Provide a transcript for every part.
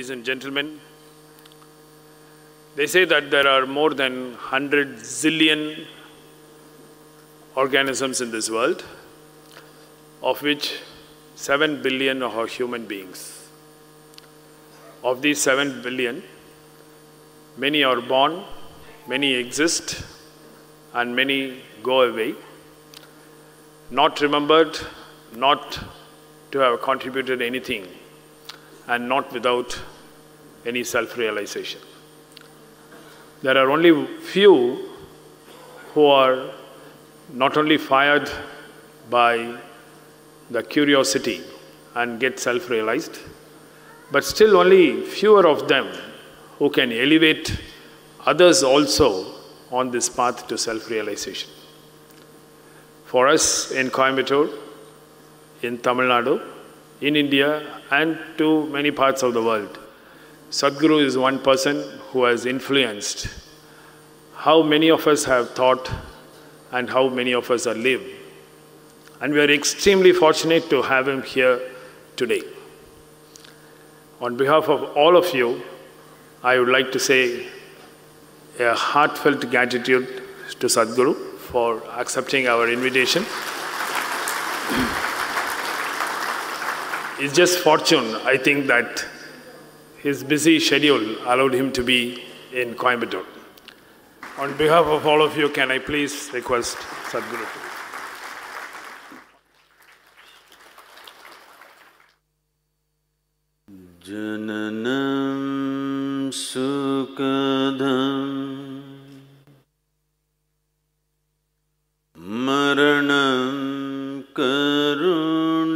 ladies and gentlemen, they say that there are more than 100 zillion organisms in this world, of which 7 billion are human beings. Of these 7 billion, many are born, many exist, and many go away, not remembered, not to have contributed anything, and not without any self-realization. There are only few who are not only fired by the curiosity and get self-realized, but still only fewer of them who can elevate others also on this path to self-realization. For us in Coimbatore, in Tamil Nadu, in India, and to many parts of the world, Sadhguru is one person who has influenced how many of us have thought and how many of us have lived. And we are extremely fortunate to have him here today. On behalf of all of you, I would like to say a heartfelt gratitude to Sadhguru for accepting our invitation. It's just fortune, I think, that his busy schedule allowed him to be in Coimbatore. On behalf of all of you, can I please request Sadhguru? Jananam sukadham maranam karunam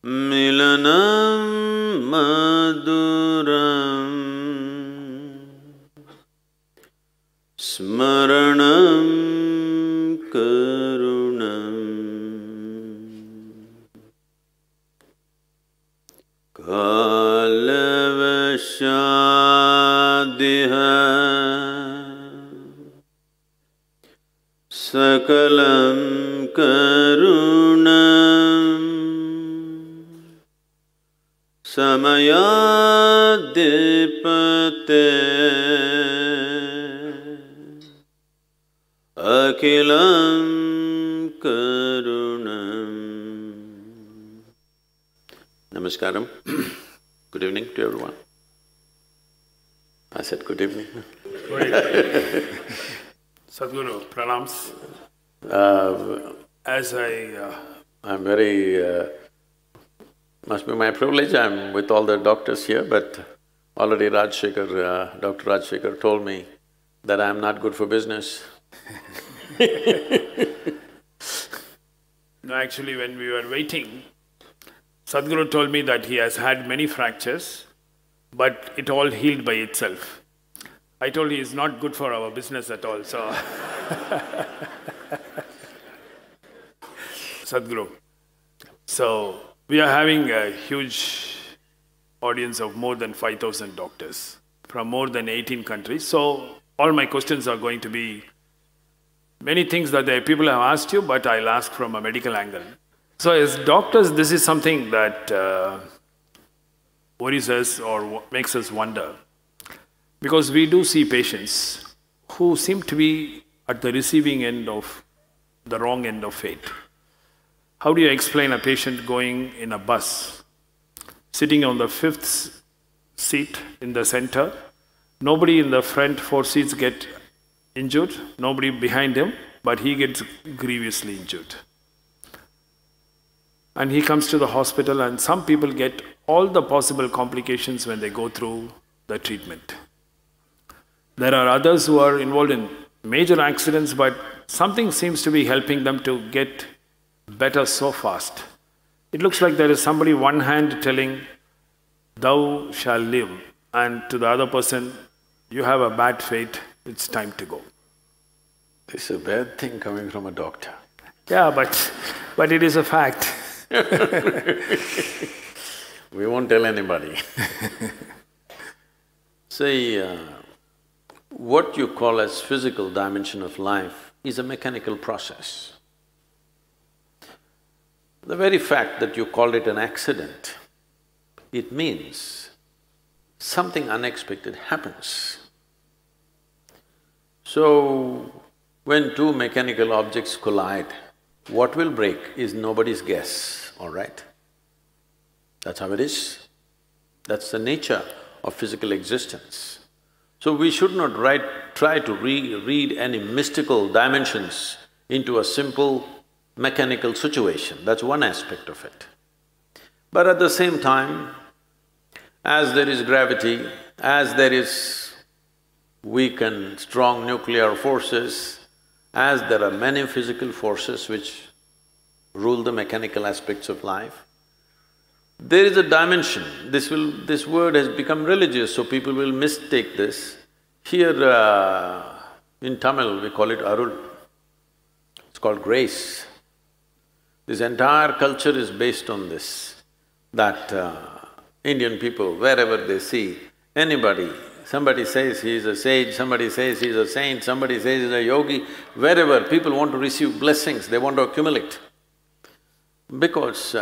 milanam maduram smaranam karunam kalavashadiha sakalam karunam samayadipate akilam karunam. Namaskaram. Good evening to everyone. I said good evening. Good evening. Sadhguru, pranams. I'm very… must be my privilege, I'm with all the doctors here, but already Dr. Rajasekaran told me that I'm not good for business. No, actually, when we were waiting, Sadhguru told me that he has had many fractures, but it all healed by itself. I told he is not good for our business at all, so… Sadhguru, so we are having a huge audience of more than 5,000 doctors from more than 18 countries. So all my questions are going to be many things that the people have asked you, but I'll ask from a medical angle. So as doctors, this is something that worries us or makes us wonder. Because we do see patients who seem to be at the receiving end of the wrong end of fate. How do you explain a patient going in a bus, sitting on the 5th seat in the center, nobody in the front 4 seats get injured, nobody behind him, but he gets grievously injured. And he comes to the hospital, and some people get all the possible complications when they go through the treatment. There are others who are involved in major accidents, but something seems to be helping them to get better so fast. It looks like there is somebody one hand telling, "Thou shalt live," and to the other person, "You have a bad fate, it's time to go." This is a bad thing coming from a doctor. Yeah, but it is a fact. We won't tell anybody. See, what you call as physical dimension of life is a mechanical process. The very fact that you called it an accident, it means something unexpected happens. So, when two mechanical objects collide, what will break is nobody's guess, all right? That's how it is. That's the nature of physical existence. So we should not try to read any mystical dimensions into a simple mechanical situation, that's one aspect of it. But at the same time, as there is gravity, as there is weak and strong nuclear forces, as there are many physical forces which rule the mechanical aspects of life, there is a dimension. This word has become religious, so people will mistake this. Here in Tamil we call it Arul, it's called grace. This entire culture is based on this, that Indian people, wherever they see anybody, somebody says he is a sage, somebody says he is a saint, somebody says he is a yogi, wherever people want to receive blessings, they want to accumulate. Because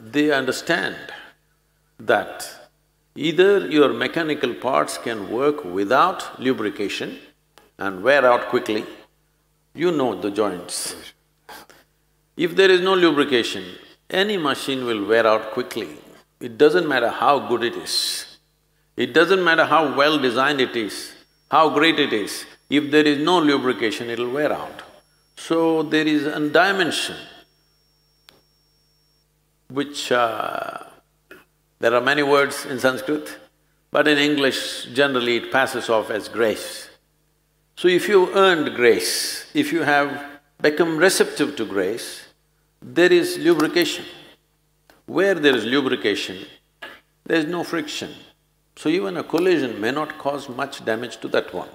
they understand that either your mechanical parts can work without lubrication and wear out quickly, you know the joints. If there is no lubrication, any machine will wear out quickly. It doesn't matter how good it is. It doesn't matter how well designed it is, how great it is. If there is no lubrication, it'll wear out. So there is a dimension which… there are many words in Sanskrit, but in English generally it passes off as grace. So if you earned grace, if you have become receptive to grace, there is lubrication. Where there is lubrication, there is no friction. So even a collision may not cause much damage to that one.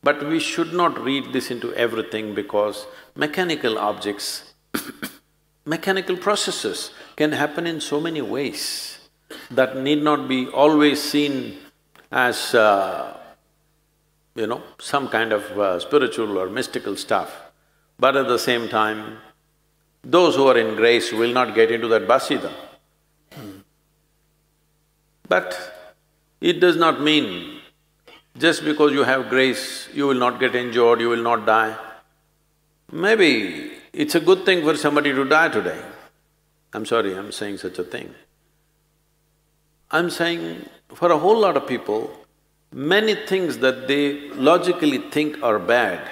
But we should not read this into everything because mechanical objects, mechanical processes can happen in so many ways that need not be always seen as, some kind of spiritual or mystical stuff. But at the same time, those who are in grace will not get into that bus either. But it does not mean just because you have grace, you will not get injured, you will not die. Maybe it's a good thing for somebody to die today. I'm sorry, I'm saying such a thing. I'm saying for a whole lot of people, many things that they logically think are bad,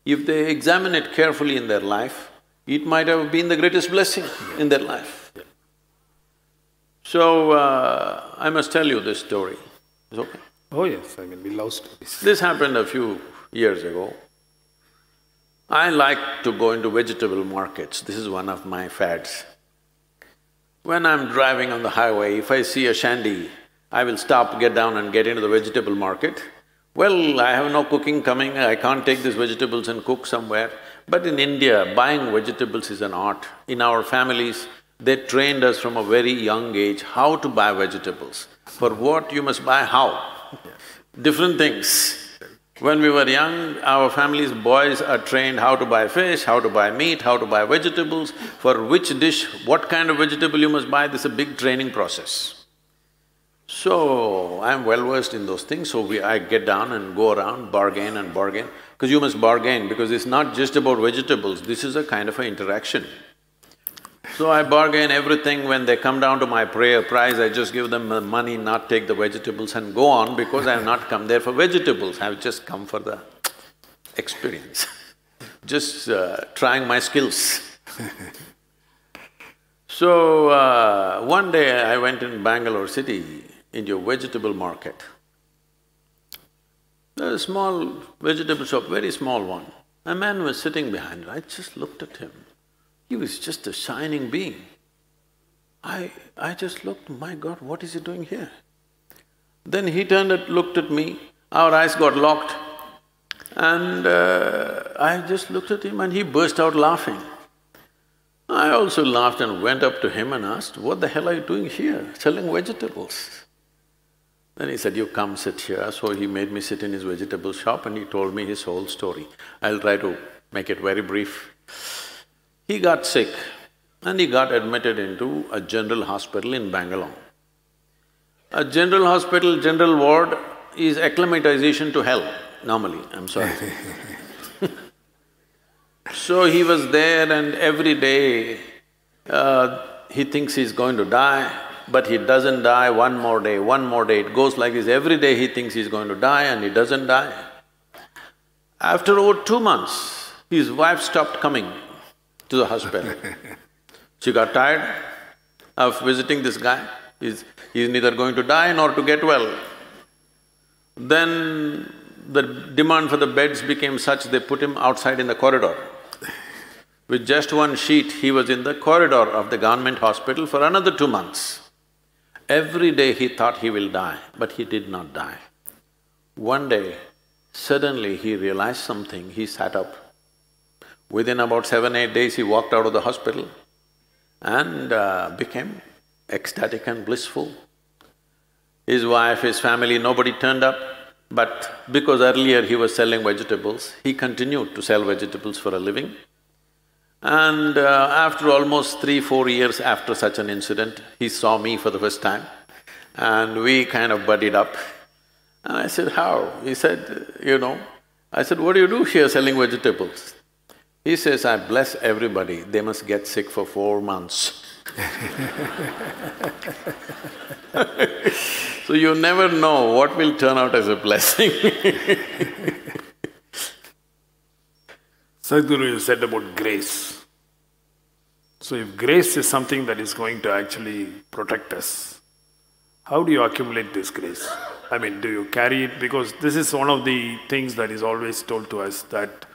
if they examine it carefully in their life, it might have been the greatest blessing in their life. So, I must tell you this story. Is it okay? Oh yes, we love stories. This happened a few years ago. I like to go into vegetable markets, this is one of my fads. When I'm driving on the highway, if I see a shandy, I will stop, get down and get into the vegetable market. Well, I have no cooking coming, I can't take these vegetables and cook somewhere. But in India, buying vegetables is an art. In our families, they trained us from a very young age how to buy vegetables. For what you must buy how. Different things. When we were young, our family's boys are trained how to buy fish, how to buy meat, how to buy vegetables, for which dish, what kind of vegetable you must buy, this is a big training process. So, I'm well versed in those things, so I get down and go around, bargain and bargain, because you must bargain, because it's not just about vegetables, this is a kind of an interaction. So I bargain everything. When they come down to my price, I just give them the money, not take the vegetables and go on, because I have not come there for vegetables, I have just come for the experience, just trying my skills. So, one day I went in Bangalore city into a vegetable market. There's a small vegetable shop, very small one. A man was sitting behind it, I just looked at him. He was just a shining being. I just looked, my God, what is he doing here? Then he turned and looked at me, our eyes got locked, and I just looked at him and he burst out laughing. I also laughed and went up to him and asked, what the hell are you doing here, selling vegetables? Then he said, you come sit here. So he made me sit in his vegetable shop and he told me his whole story. I'll try to make it very brief. He got sick. and he got admitted into a general hospital in Bangalore. A general hospital, general ward is acclimatization to hell, normally, I'm sorry. So he was there and every day he thinks he's going to die, but he doesn't die. One more day, it goes like this. Every day he thinks he's going to die and he doesn't die. After over 2 months, his wife stopped coming to the hospital. She got tired of visiting this guy. He's neither going to die nor to get well. Then the demand for the beds became such, they put him outside in the corridor. With just one sheet, he was in the corridor of the government hospital for another 2 months. Every day he thought he will die, but he did not die. One day, suddenly he realized something, he sat up. Within about 7-8 days, he walked out of the hospital and became ecstatic and blissful. His wife, his family, nobody turned up, but because earlier he was selling vegetables, he continued to sell vegetables for a living. And after almost 3-4 years after such an incident, he saw me for the first time and we kind of buddied up. And I said, how? He said, I said, what do you do here selling vegetables? He says, I bless everybody, they must get sick for 4 months. So you never know what will turn out as a blessing. Sadhguru, you said about grace. So if grace is something that is going to actually protect us, how do you accumulate this grace? I mean, do you carry it? Because this is one of the things that is always told to us, that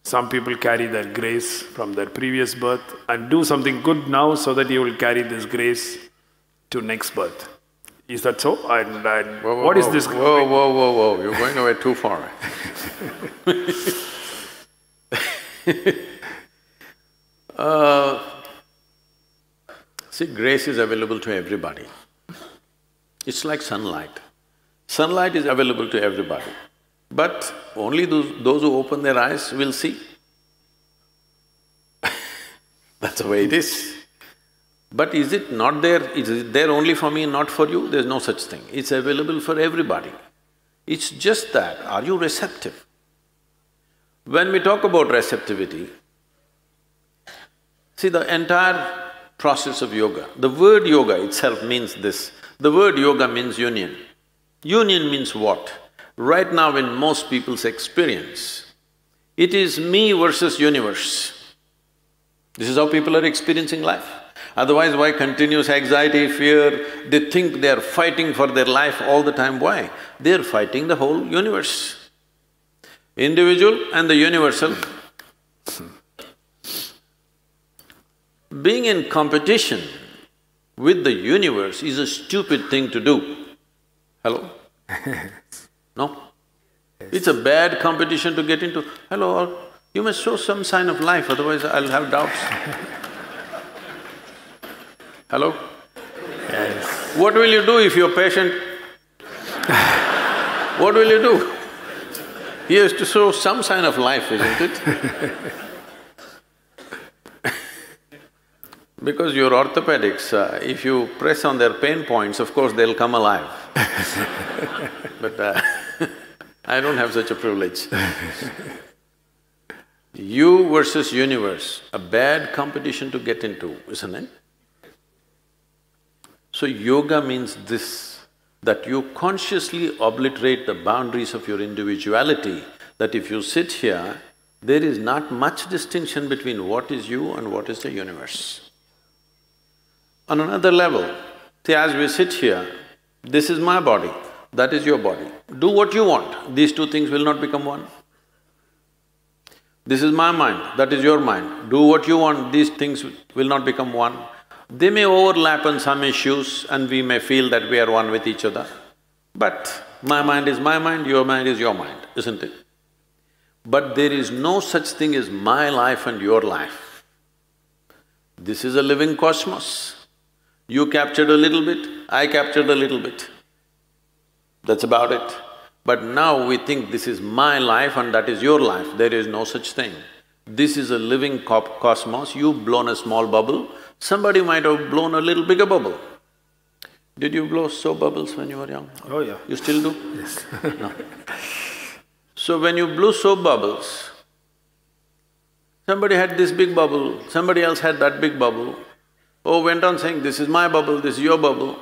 some people carry their grace from their previous birth and do something good now so that you will carry this grace to next birth. Is that so? What is this? Whoa, you're going away too far. See, grace is available to everybody. It's like sunlight. Sunlight is available to everybody, but only those who open their eyes will see. That's the way it is. But is it not there? Is it there only for me, not for you? There's no such thing. It's available for everybody. It's just that, are you receptive? When we talk about receptivity, see, the entire process of yoga, the word yoga itself means this. The word yoga means union. Union means what? Right now in most people's experience, it is me versus universe. This is how people are experiencing life. Otherwise, why continuous anxiety, fear? They think they are fighting for their life all the time. Why? They are fighting the whole universe. Individual and the universal. Being in competition with the universe is a stupid thing to do. Hello? No? It's a bad competition to get into. Hello, you must show some sign of life, otherwise I'll have doubts. Hello? Yes. What will you do if your patient… What will you do? He has to show some sign of life, isn't it? Because your orthopedics, if you press on their pain points, of course they'll come alive. But I don't have such a privilege. You versus universe, a bad competition to get into, isn't it? So yoga means this, that you consciously obliterate the boundaries of your individuality, that if you sit here, there is not much distinction between what is you and what is the universe. On another level, see, as we sit here, this is my body, that is your body. Do what you want, these two things will not become one. This is my mind, that is your mind. Do what you want, these things will not become one. They may overlap on some issues and we may feel that we are one with each other. But my mind is my mind, your mind is your mind, isn't it? But there is no such thing as my life and your life. This is a living cosmos. You captured a little bit, I captured a little bit. That's about it. But now we think this is my life and that is your life. There is no such thing. This is a living cosmos, you've blown a small bubble, somebody might have blown a little bigger bubble. Did you blow soap bubbles when you were young? Oh yeah. You still do? Yes. No. So when you blew soap bubbles, somebody had this big bubble, somebody else had that big bubble. Oh, went on saying, this is my bubble, this is your bubble.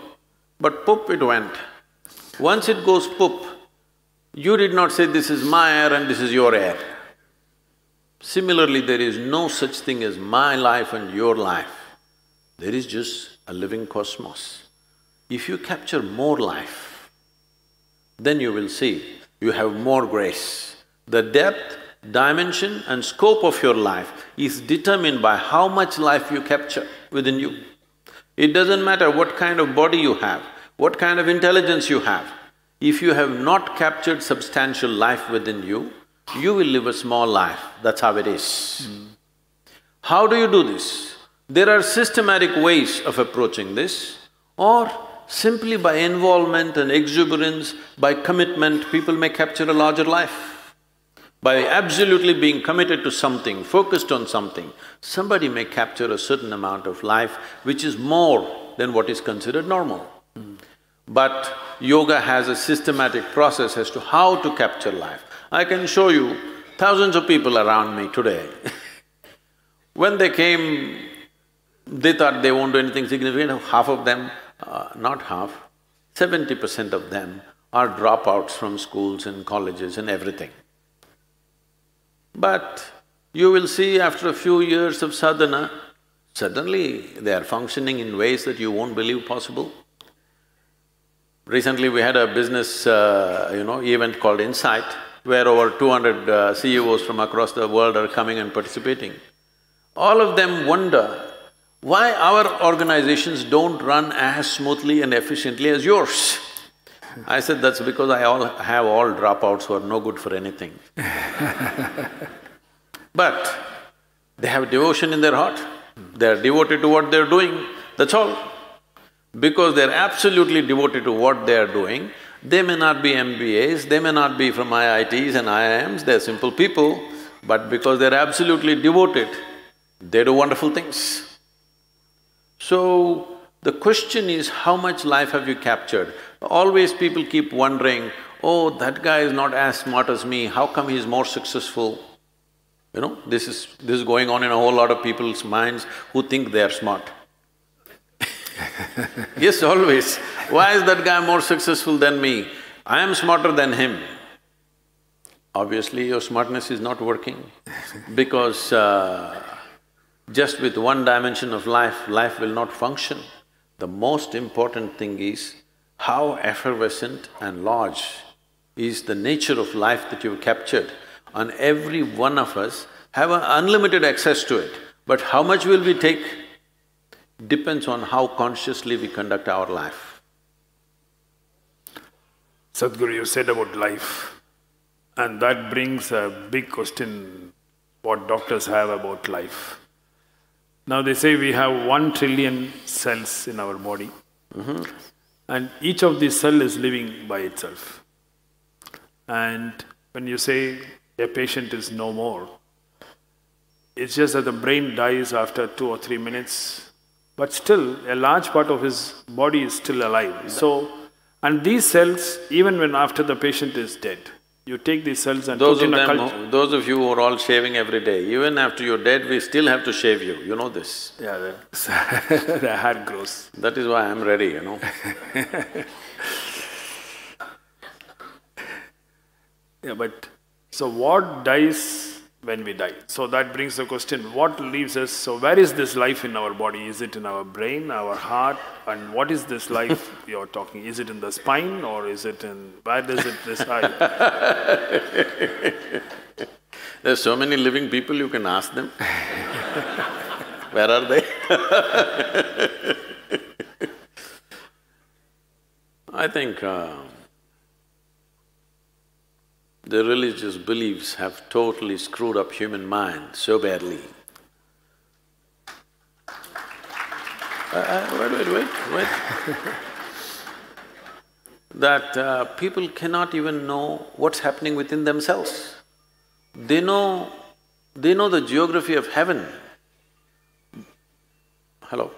But poop it went. Once it goes poop, you did not say, this is my air and this is your air. Similarly, there is no such thing as my life and your life. There is just a living cosmos. If you capture more life, then you will see you have more grace. The depth, dimension and scope of your life is determined by how much life you capture within you. It doesn't matter what kind of body you have, what kind of intelligence you have. If you have not captured substantial life within you, you will live a small life, that's how it is. How do you do this? There are systematic ways of approaching this, or simply by involvement and exuberance, by commitment, people may capture a larger life. By absolutely being committed to something, focused on something, somebody may capture a certain amount of life which is more than what is considered normal. But yoga has a systematic process as to how to capture life. I can show you thousands of people around me today. When they came, they thought they won't do anything significant. Half of them, not half, 70% of them are dropouts from schools and colleges and everything. But you will see after a few years of sadhana, suddenly they are functioning in ways that you won't believe possible. Recently we had a business, event called Insight, where over 200 CEOs from across the world are coming and participating. All of them wonder why our organizations don't run as smoothly and efficiently as yours. I said, that's because I have all dropouts who are no good for anything. But they have devotion in their heart, they are devoted to what they're doing, that's all. Because they're absolutely devoted to what they are doing, they may not be MBAs, they may not be from IITs and IIMs, they're simple people, but because they're absolutely devoted, they do wonderful things. So, the question is, how much life have you captured? Always people keep wondering, oh, that guy is not as smart as me, how come he's more successful? This is going on in a whole lot of people's minds who think they are smart. Yes, always. Why is that guy more successful than me? I am smarter than him. Obviously, your smartness is not working because just with one dimension of life, life will not function. The most important thing is how effervescent and large is the nature of life that you've captured. And every one of us have an unlimited access to it. But how much will we take depends on how consciously we conduct our life. Sadhguru, you said about life, and that brings a big question what doctors have about life. Now they say we have 1 trillion cells in our body, and each of these cells is living by itself. And when you say a patient is no more, it's just that the brain dies after 2 or 3 minutes, but still a large part of his body is still alive. So, and these cells, even when after the patient is dead, you take these cells and put in a culture. Those of you who are all shaving every day, even after you're dead, we still have to shave you, you know this? Yeah, the hair grows. That is why I'm ready, Yeah, but so what dies when we die? So that brings the question, what leaves us? So where is this life in our body? Is it in our brain, our heart? And what is this life you're talking? Is it in the spine or is it in… where does it reside? There's so many living people, you can ask them. Where are they? I think the religious beliefs have totally screwed up human mind so badly. Wait. That people cannot even know what's happening within themselves. They know the geography of heaven. Hello?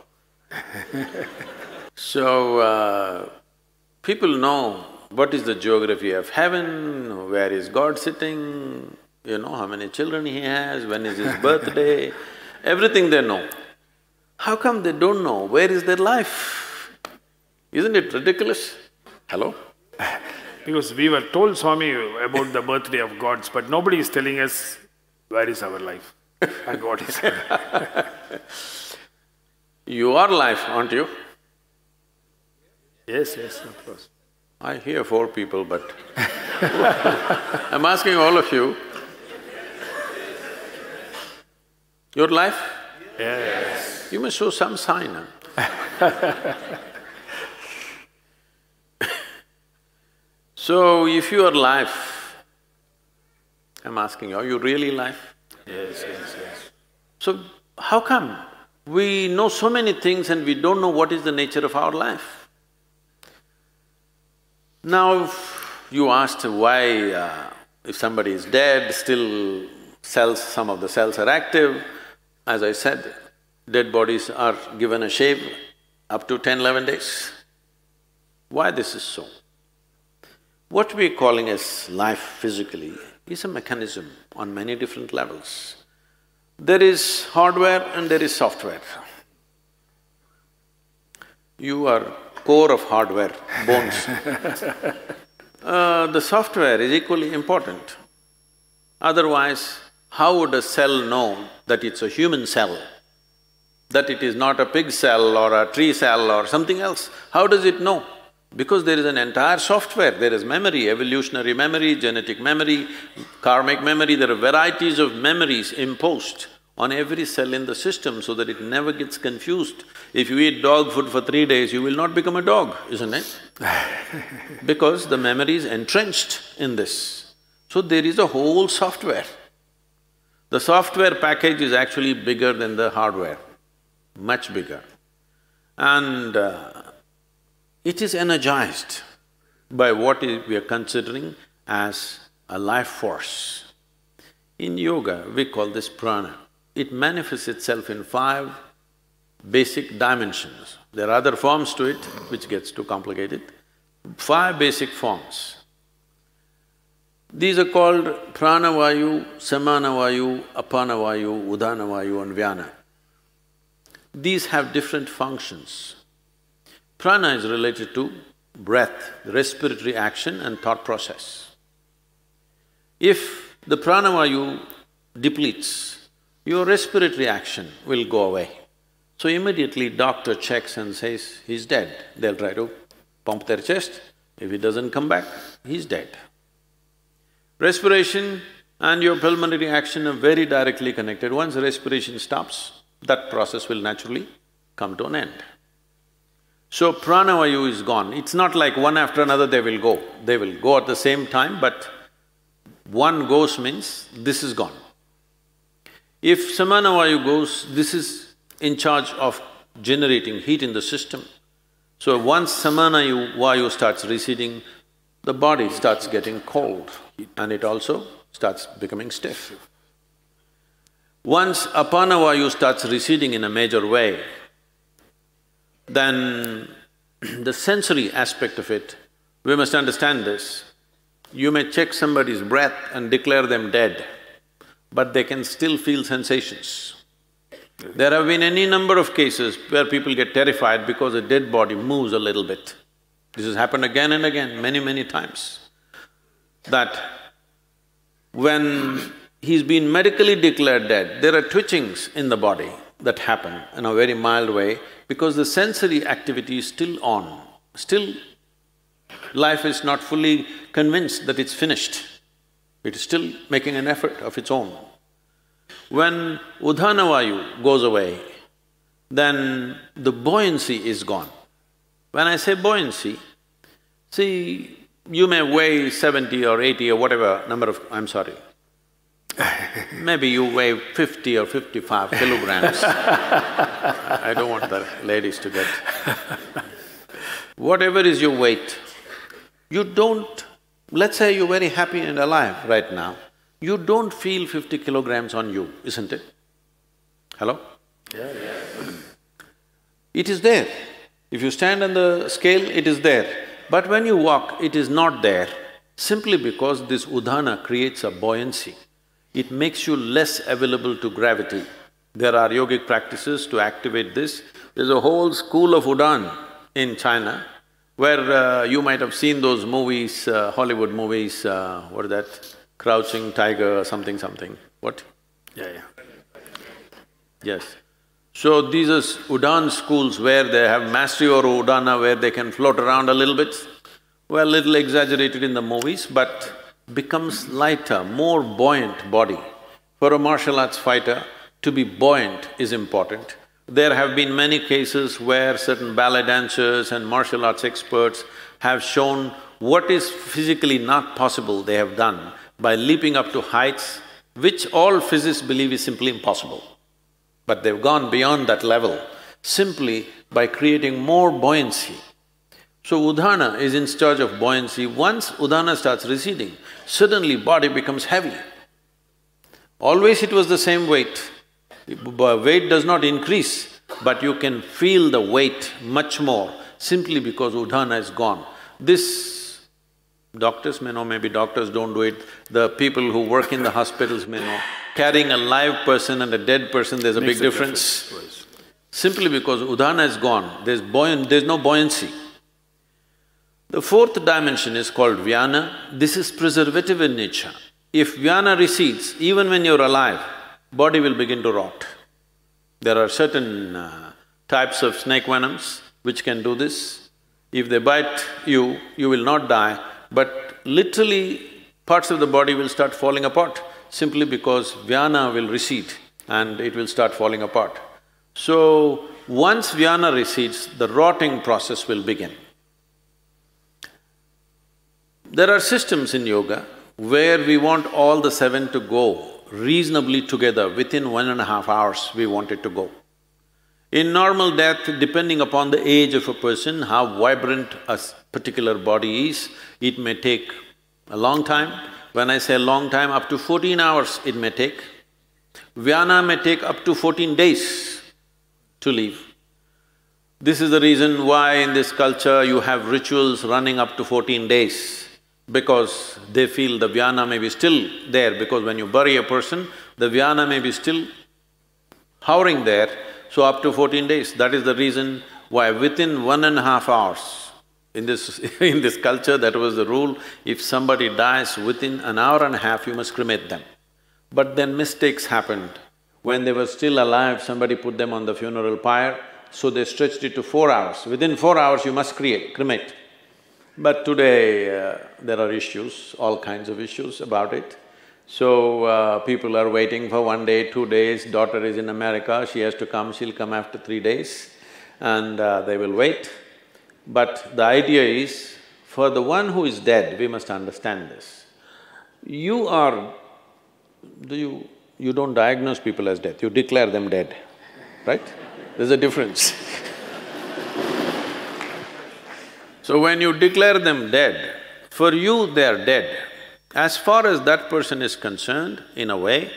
So, people know what is the geography of heaven, where is God sitting, you know, how many children he has, when is his birthday, everything they know. How come they don't know where is their life? Isn't it ridiculous? Hello? Because we were told, Swami, about the birthday of gods, but nobody is telling us where is our life and what is our life. You are life, aren't you? Yes, yes, of course. I hear 4 people, but I'm asking all of you, your life? Yes. You must show some sign, huh? So, if you are life, I'm asking, are you really life? Yes, yes, yes. So, how come we know so many things and we don't know what is the nature of our life? Now, you asked why if somebody is dead, still cells, some of the cells are active. As I said, dead bodies are given a shave up to 10, 11 days. Why this is so? What we're calling as life physically is a mechanism on many different levels. There is hardware and there is software. You are core of hardware, bones. The software is equally important. Otherwise, how would a cell know that it's a human cell? That it is not a pig cell or a tree cell or something else? How does it know? Because there is an entire software, there is memory, evolutionary memory, genetic memory, karmic memory, there are varieties of memories imposed on every cell in the system so that it never gets confused. If you eat dog food for 3 days, you will not become a dog, isn't it? Because the memory is entrenched in this. So there is a whole software. The software package is actually bigger than the hardware, much bigger. And it is energized by what we are considering as a life force. In yoga, we call this prana. It manifests itself in 5 basic dimensions. There are other forms to it, which gets too complicated. 5 basic forms. These are called pranavayu, samanavayu, apanavayu, udanavayu and vyana. These have different functions. Prana is related to breath, respiratory action and thought process. If the pranavayu depletes, your respiratory action will go away. So immediately doctor checks and says, he's dead. They'll try to pump their chest. If he doesn't come back, he's dead. Respiration and your pulmonary action are very directly connected. Once respiration stops, that process will naturally come to an end. So pranavayu is gone. It's not like one after another they will go. They will go at the same time, but one goes means this is gone. If samanavayu goes, this is in charge of generating heat in the system. So once samanavayu starts receding, the body starts getting cold and it also starts becoming stiff. Once apanavayu starts receding in a major way, then the sensory aspect of it, we must understand this. You may check somebody's breath and declare them dead, but they can still feel sensations. There have been any number of cases where people get terrified because a dead body moves a little bit. This has happened again and again, many times. That when he's been medically declared dead, there are twitchings in the body that happen in a very mild way because the sensory activity is still on. Still, life is not fully convinced that it's finished. It is still making an effort of its own. When udhanavayu goes away, then the buoyancy is gone. When I say buoyancy, see, you may weigh 70 or 80 or whatever number of… I'm sorry, maybe you weigh 50 or 55 kilograms. I don't want the ladies to get… Whatever is your weight, you don't… Let's say you're very happy and alive right now, you don't feel 50 kilograms on you, isn't it? Hello? Yeah. It is there. If you stand on the scale, it is there. But when you walk, it is not there, simply because this udana creates a buoyancy. It makes you less available to gravity. There are yogic practices to activate this. There's a whole school of Udan in China, where you might have seen those movies, Hollywood movies, what is that? Crouching Tiger or something. What? Yeah. Yes. So these are Udan schools where they have mastery over Udana, where they can float around a little bit. Well, little exaggerated in the movies, but becomes lighter, more buoyant body. For a martial arts fighter, to be buoyant is important. There have been many cases where certain ballet dancers and martial arts experts have shown what is physically not possible they have done by leaping up to heights which all physicists believe is simply impossible. But they've gone beyond that level simply by creating more buoyancy. So udana is in charge of buoyancy. Once udana starts receding, suddenly body becomes heavy. Always it was the same weight. Weight does not increase, but you can feel the weight much more simply because udana is gone. This doctors may know, maybe doctors don't do it, the people who work in the hospitals may know. Carrying a live person and a dead person, there's a big difference. Simply because udana is gone, there's no buoyancy. The fourth dimension is called vyana. This is preservative in nature. If vyana recedes, even when you're alive, body will begin to rot. There are certain types of snake venoms which can do this. If they bite you, you will not die, but literally parts of the body will start falling apart simply because vyana will recede and it will start falling apart. So, once vyana recedes, the rotting process will begin. There are systems in yoga where we want all the seven to go reasonably together. Within 1.5 hours, we want it to go. In normal death, depending upon the age of a person, how vibrant a particular body is, it may take a long time. When I say long time, up to 14 hours it may take. Vyana may take up to 14 days to leave. This is the reason why in this culture you have rituals running up to 14 days, because they feel the vyana may be still there, because when you bury a person, the vyana may be still hovering there, so up to 14 days. That is the reason why within 1.5 hours, in this culture, that was the rule, if somebody dies within an hour and a half, you must cremate them. But then mistakes happened. When they were still alive, somebody put them on the funeral pyre, so they stretched it to 4 hours. Within 4 hours, you must cremate. But today, there are issues, all kinds of issues about it. So, people are waiting for 1 day, 2 days, daughter is in America, she has to come, she'll come after 3 days, and they will wait. But the idea is, for the one who is dead, we must understand this. You don't diagnose people as dead, you declare them dead, right? There's a difference. So when you declare them dead, for you they are dead. As far as that person is concerned, in a way,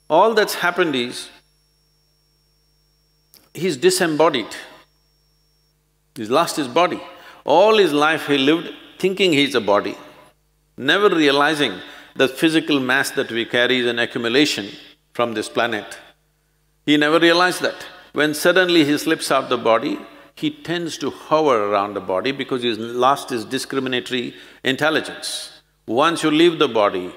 all that's happened is, he's disembodied. He's lost his body. All his life he lived thinking he's a body, never realizing the physical mass that we carry is an accumulation from this planet. He never realized that. When suddenly he slips out the body, he tends to hover around the body because he's lost his discriminatory intelligence. Once you leave the body,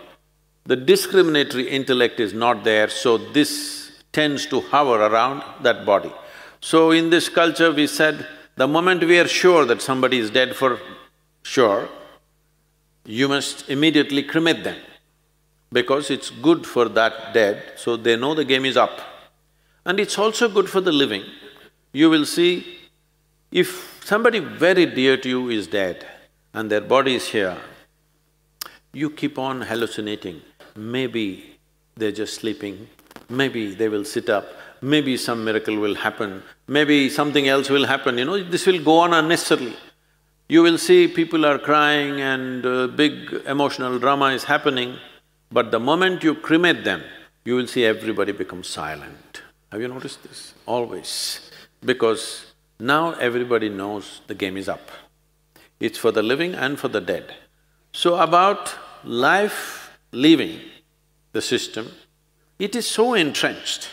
the discriminatory intellect is not there, so this tends to hover around that body. So in this culture we said, the moment we are sure that somebody is dead for sure, you must immediately cremate them, because it's good for that dead, so they know the game is up. And it's also good for the living. You will see, if somebody very dear to you is dead and their body is here, you keep on hallucinating. Maybe they're just sleeping, maybe they will sit up, maybe some miracle will happen, maybe something else will happen, this will go on unnecessarily. You will see people are crying and big emotional drama is happening, but the moment you cremate them, you will see everybody becomes silent. Have you noticed this? Always. because now everybody knows the game is up. It's for the living and for the dead. So about life leaving the system, it is so entrenched.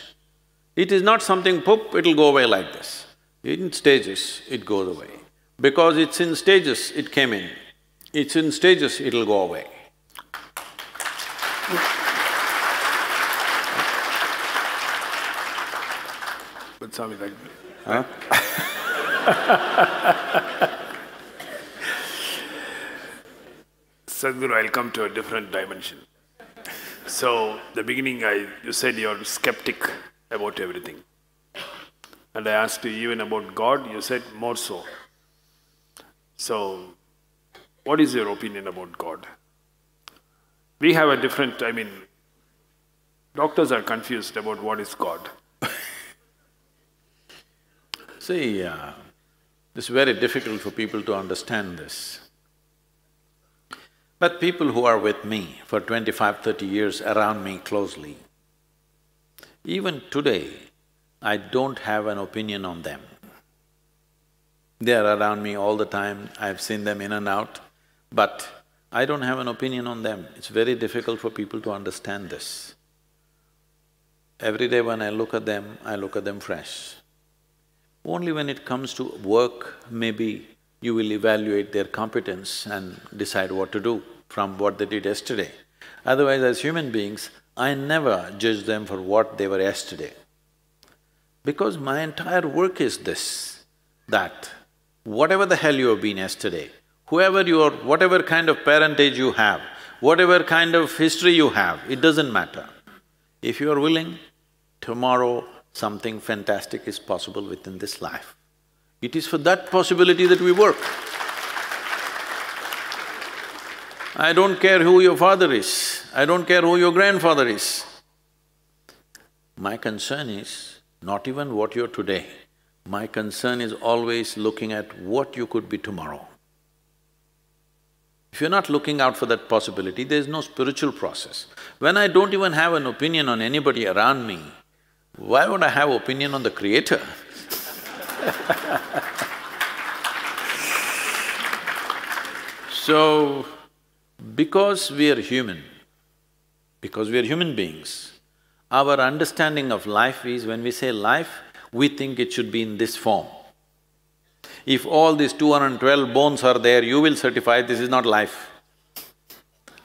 It is not something, poop, it'll go away like this. In stages, it goes away. Because it's in stages, it came in. It's in stages, it'll go away. But Swami, like… Huh? Sadhguru, I'll come to a different dimension. So, the beginning you said you're skeptic about everything. And I asked you even about God, you said more so. So, what is your opinion about God? We have a different… doctors are confused about what is God. See, it's very difficult for people to understand this. But people who are with me for 25, 30 years around me closely, even today, I don't have an opinion on them. They are around me all the time, I've seen them in and out, but I don't have an opinion on them. It's very difficult for people to understand this. Every day when I look at them fresh. Only when it comes to work, maybe you will evaluate their competence and decide what to do from what they did yesterday. Otherwise, as human beings, I never judge them for what they were yesterday. Because my entire work is this, that whatever the hell you have been yesterday, whoever you are, whatever kind of parentage you have, whatever kind of history you have, it doesn't matter. If you are willing, tomorrow something fantastic is possible within this life. It is for that possibility that we work. I don't care who your father is, I don't care who your grandfather is. My concern is not even what you're today, my concern is always looking at what you could be tomorrow. If you're not looking out for that possibility, there's no spiritual process. When I don't even have an opinion on anybody around me, why would I have opinion on the Creator? So, because we are human beings, our understanding of life is, when we say life, we think it should be in this form. If all these 212 bones are there, you will certify this is not life.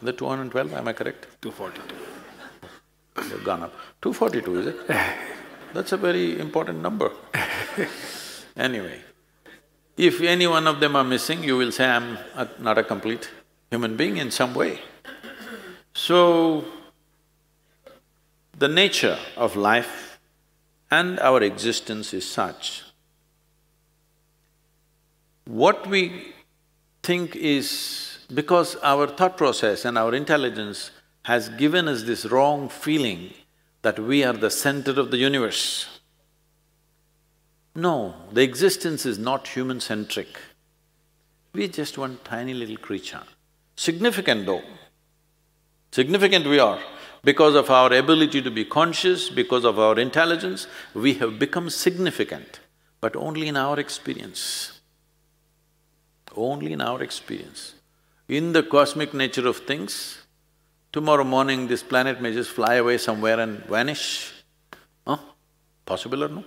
The 212, am I correct? 242. They've gone up. 242, is it? That's a very important number. Anyway, if any one of them are missing, you will say, I'm not a complete human being in some way. So, the nature of life and our existence is such. What we think is… because our thought process and our intelligence has given us this wrong feeling that we are the center of the universe. No, the existence is not human-centric. We're just one tiny little creature. Significant though. Significant we are. Because of our ability to be conscious, because of our intelligence, we have become significant, but only in our experience. Only in our experience. In the cosmic nature of things, tomorrow morning this planet may just fly away somewhere and vanish. Huh? Possible or no?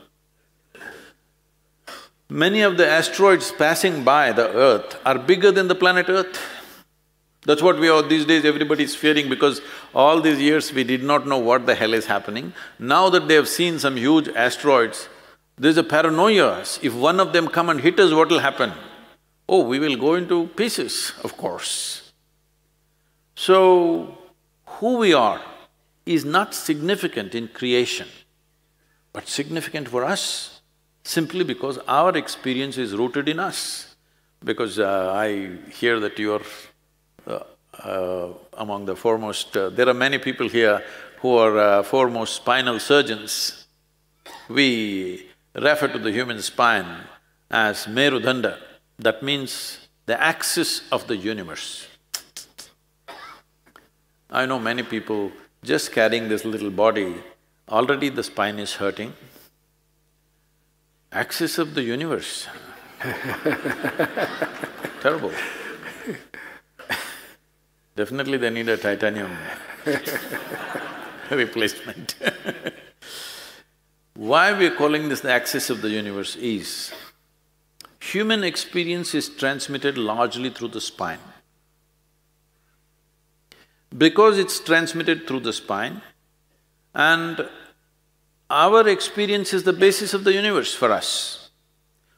Many of the asteroids passing by the Earth are bigger than the planet Earth. That's what these days everybody is fearing, because all these years we did not know what the hell is happening. Now that they have seen some huge asteroids, there's a paranoia. If one of them come and hit us, what will happen? Oh, we will go into pieces, of course. So, who we are is not significant in creation, but significant for us, simply because our experience is rooted in us. Because I hear that you're among the foremost… there are many people here who are foremost spinal surgeons. We refer to the human spine as Merudanda. That means the axis of the universe. I know many people just carrying this little body, already the spine is hurting. Axis of the universe. Terrible. Definitely they need a titanium replacement. Why we are calling this the axis of the universe is, human experience is transmitted largely through the spine. Because it's transmitted through the spine, and our experience is the basis of the universe for us.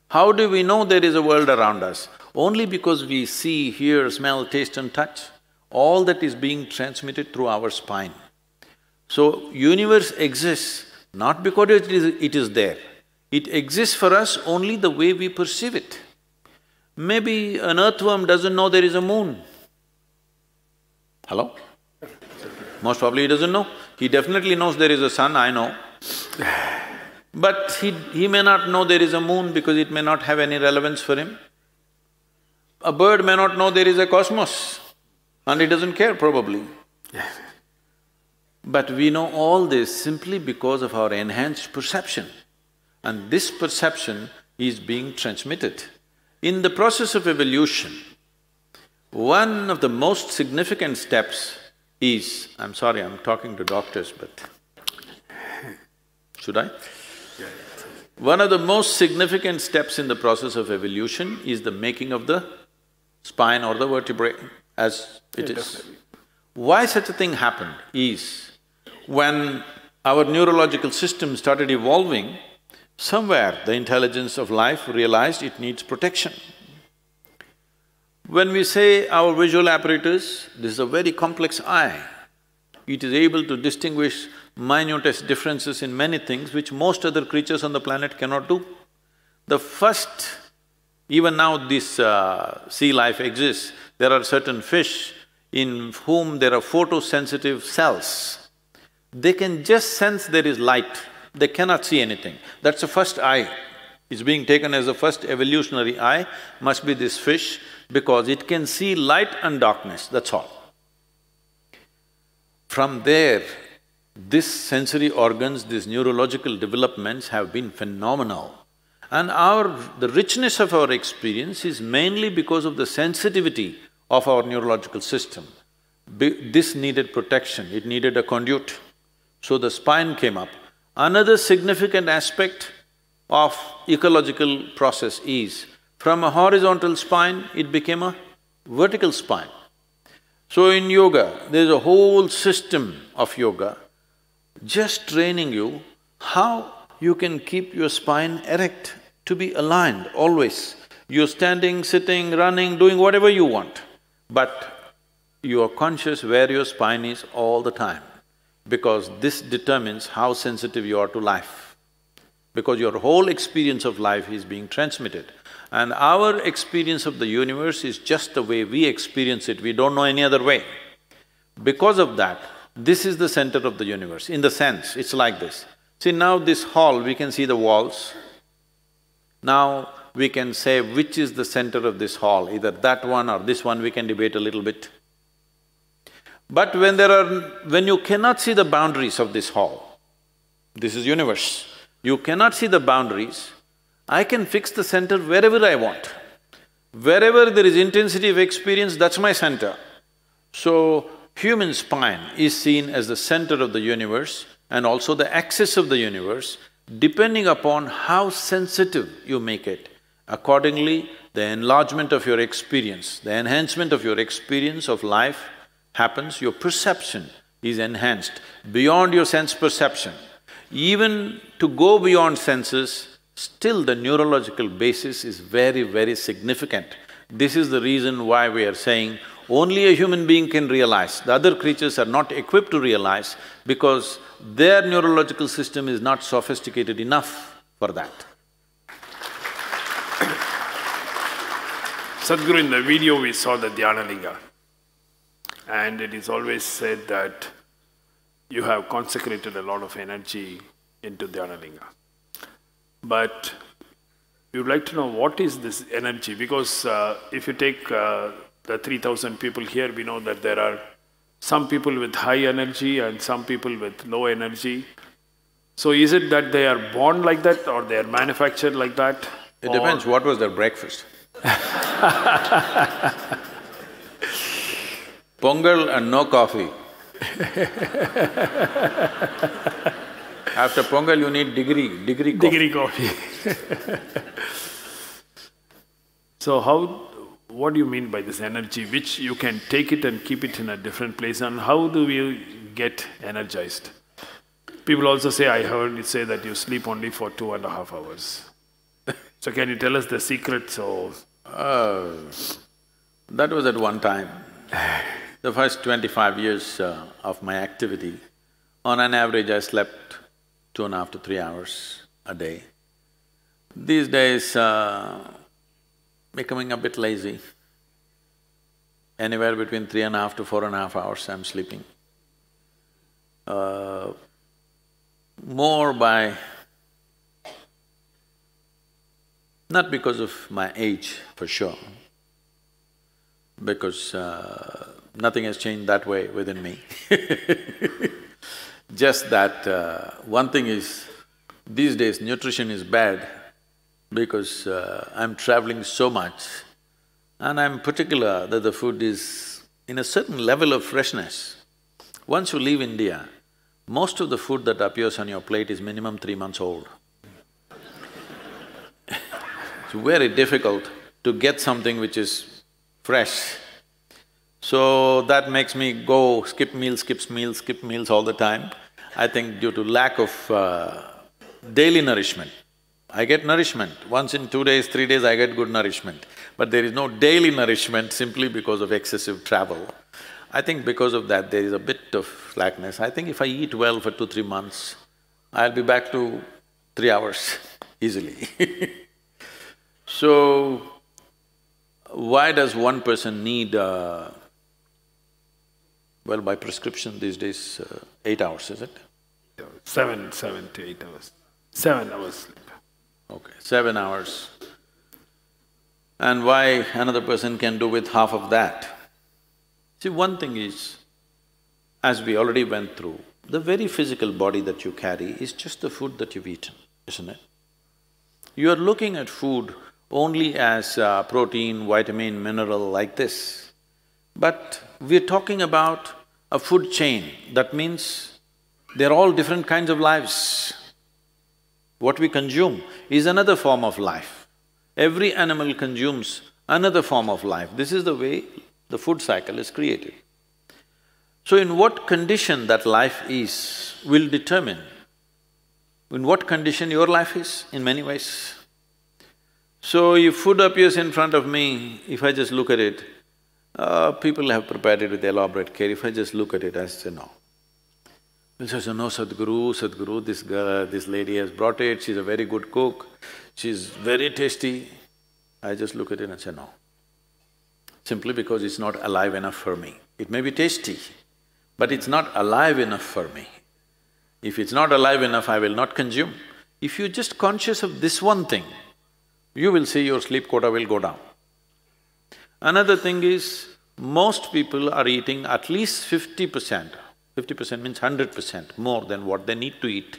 How do we know there is a world around us? Only because we see, hear, smell, taste and touch. All that is being transmitted through our spine. So, universe exists not because it is there. It exists for us only the way we perceive it. Maybe an earthworm doesn't know there is a moon. Hello? Most probably he doesn't know. He definitely knows there is a sun, I know. But he may not know there is a moon because it may not have any relevance for him. A bird may not know there is a cosmos and he doesn't care probably. But we know all this simply because of our enhanced perception. And this perception is being transmitted. In the process of evolution, one of the most significant steps is… I'm sorry, I'm talking to doctors, but… Should I? Yeah. One of the most significant steps in the process of evolution is the making of the spine or the vertebrae as it is. Definitely. Why such a thing happened is, when our neurological system started evolving, somewhere the intelligence of life realized it needs protection. When we say our visual apparatus, this is a very complex eye. It is able to distinguish minutest differences in many things which most other creatures on the planet cannot do. The first… even now this sea life exists, there are certain fish in whom there are photosensitive cells. They can just sense there is light, they cannot see anything. That's the first eye. It's being taken as the first evolutionary eye, must be this fish, because it can see light and darkness, that's all. From there, these sensory organs, these neurological developments have been phenomenal. And the richness of our experience is mainly because of the sensitivity of our neurological system. This needed protection, it needed a conduit. So the spine came up. Another significant aspect of ecological process is, from a horizontal spine, it became a vertical spine. So in yoga, there's a whole system of yoga just training you how you can keep your spine erect, to be aligned always. You're standing, sitting, running, doing whatever you want, but you are conscious where your spine is all the time, because this determines how sensitive you are to life. Because your whole experience of life is being transmitted. And our experience of the universe is just the way we experience it, we don't know any other way. Because of that, this is the center of the universe. In the sense, it's like this. See, now this hall, we can see the walls. Now we can say which is the center of this hall, either that one or this one, we can debate a little bit. But when you cannot see the boundaries of this hall, this is universe, you cannot see the boundaries, I can fix the center wherever I want. Wherever there is intensity of experience, that's my center. So, human spine is seen as the center of the universe and also the axis of the universe, depending upon how sensitive you make it. Accordingly, the enlargement of your experience, the enhancement of your experience of life happens, your perception is enhanced beyond your sense perception. Even to go beyond senses, still the neurological basis is very, very significant. This is the reason why we are saying only a human being can realize. The other creatures are not equipped to realize because their neurological system is not sophisticated enough for that. Sadhguru, in the video we saw the Dhyana Linga, and it is always said that you have consecrated a lot of energy into Dhyana Linga. But we would like to know what is this energy, because if you take the 3,000 people here, we know that there are some people with high energy and some people with low energy. So is it that they are born like that or they are manufactured like that? It depends what was their breakfast. Pongal and no coffee. After Pongal you need degree coffee. Degree coffee. So what do you mean by this energy which you can take it and keep it in a different place, and how do you get energized? People also say, I heard you say that you sleep only for 2.5 hours. So can you tell us the secret? That was at one time. The first 25 years of my activity, on an average I slept 2.5 to 3 hours a day. These days, becoming a bit lazy. Anywhere between 3.5 to 4.5 hours I'm sleeping. More by… not because of my age, for sure, because nothing has changed that way within me. Just that one thing is, these days nutrition is bad because I'm traveling so much and I'm particular that the food is in a certain level of freshness. Once you leave India, most of the food that appears on your plate is minimum 3 months old. It's very difficult to get something which is fresh. So that makes me go skip meals all the time. I think due to lack of daily nourishment. I get nourishment, once in 2 days, 3 days I get good nourishment. But there is no daily nourishment simply because of excessive travel. I think because of that there is a bit of slackness. I think if I eat well for 2-3 months, I'll be back to 3 hours easily. So, why does one person need… well, by prescription these days, 8 hours, is it? 7 to 8 hours. 7 hours sleep. Okay, 7 hours. And why another person can do with half of that? See, one thing is, as we already went through, the very physical body that you carry is just the food that you've eaten, isn't it? You are looking at food only as protein, vitamin, mineral like this. But we're talking about a food chain, that means they're all different kinds of lives. What we consume is another form of life. Every animal consumes another form of life. This is the way the food cycle is created. So in what condition that life is will determine in what condition your life is in many ways. So if food appears in front of me, if I just look at it, people have prepared it with elaborate care. If I just look at it, I say no. They'll say, no, Sadhguru, this lady has brought it, she's a very good cook, she's very tasty. I just look at it and say no. Simply because it's not alive enough for me. It may be tasty, but it's not alive enough for me. If it's not alive enough, I will not consume. If you're just conscious of this one thing, you will see your sleep quota will go down. Another thing is, most people are eating at least 50%. 50% means 100% more than what they need to eat.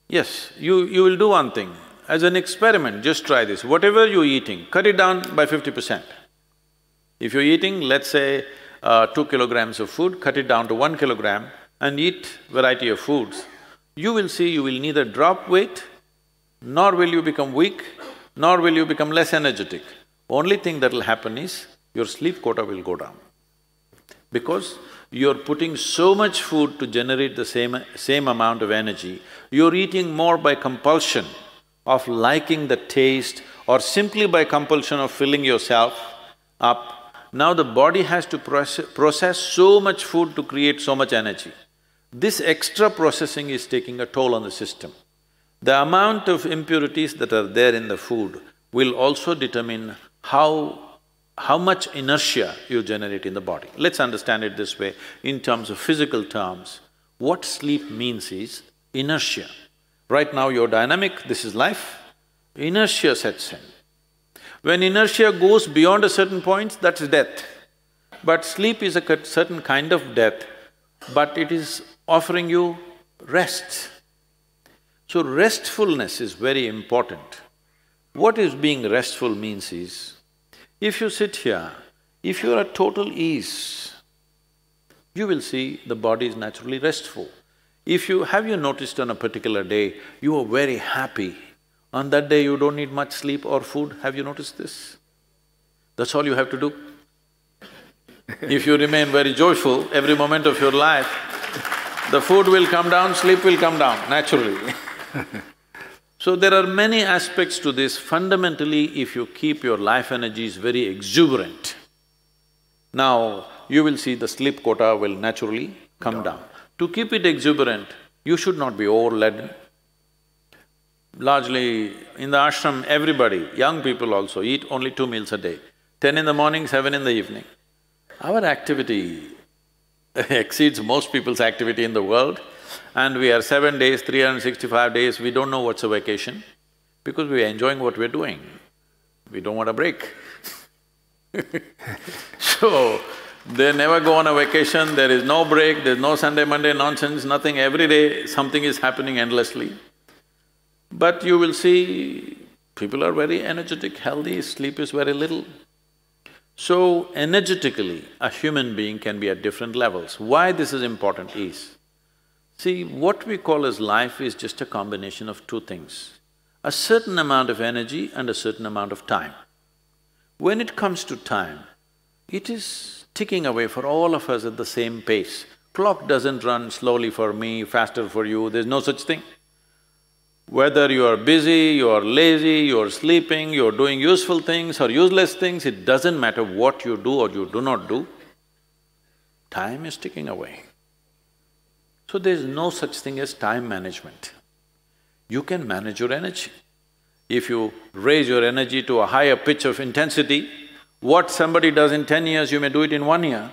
Yes, you will do one thing. As an experiment, just try this. Whatever you're eating, cut it down by 50%. If you're eating, let's say, 2 kilograms of food, cut it down to 1 kilogram and eat variety of foods. You will see you will neither drop weight, nor will you become weak, nor will you become less energetic. Only thing that'll happen is, your sleep quota will go down. Because you're putting so much food to generate the same amount of energy, you're eating more by compulsion of liking the taste or simply by compulsion of filling yourself up. Now the body has to process so much food to create so much energy. This extra processing is taking a toll on the system. The amount of impurities that are there in the food will also determine how much inertia you generate in the body. Let's understand it this way, in terms of physical terms. What sleep means is inertia. Right now you're dynamic, this is life, inertia sets in. When inertia goes beyond a certain point, that's death. But sleep is a certain kind of death, but it is offering you rest. So restfulness is very important. What is being restful means is, if you sit here, if you're at total ease, you will see the body is naturally restful. Have you noticed on a particular day, you are very happy, on that day you don't need much sleep or food, have you noticed this? That's all you have to do. If you remain very joyful every moment of your life, the food will come down, sleep will come down naturally. So there are many aspects to this. Fundamentally, if you keep your life energies very exuberant, now you will see the sleep quota will naturally come down. To keep it exuberant, you should not be overladen. Largely, in the ashram, everybody, young people also, eat only 2 meals a day, 10 in the morning, 7 in the evening. Our activity exceeds most people's activity in the world, and we are 7 days, 365 days, we don't know what's a vacation, because we are enjoying what we're doing. We don't want a break. So, they never go on a vacation, there is no break, there's no Sunday, Monday nonsense, nothing, every day something is happening endlessly. But you will see, people are very energetic, healthy, sleep is very little. So, energetically, a human being can be at different levels. Why this is important is, see, what we call as life is just a combination of two things, a certain amount of energy and a certain amount of time. When it comes to time, it is ticking away for all of us at the same pace. Clock doesn't run slowly for me, faster for you, there's no such thing. Whether you are busy, you are lazy, you are sleeping, you are doing useful things or useless things, it doesn't matter what you do or you do not do, time is ticking away. So there's no such thing as time management. You can manage your energy. If you raise your energy to a higher pitch of intensity, what somebody does in 10 years, you may do it in 1 year.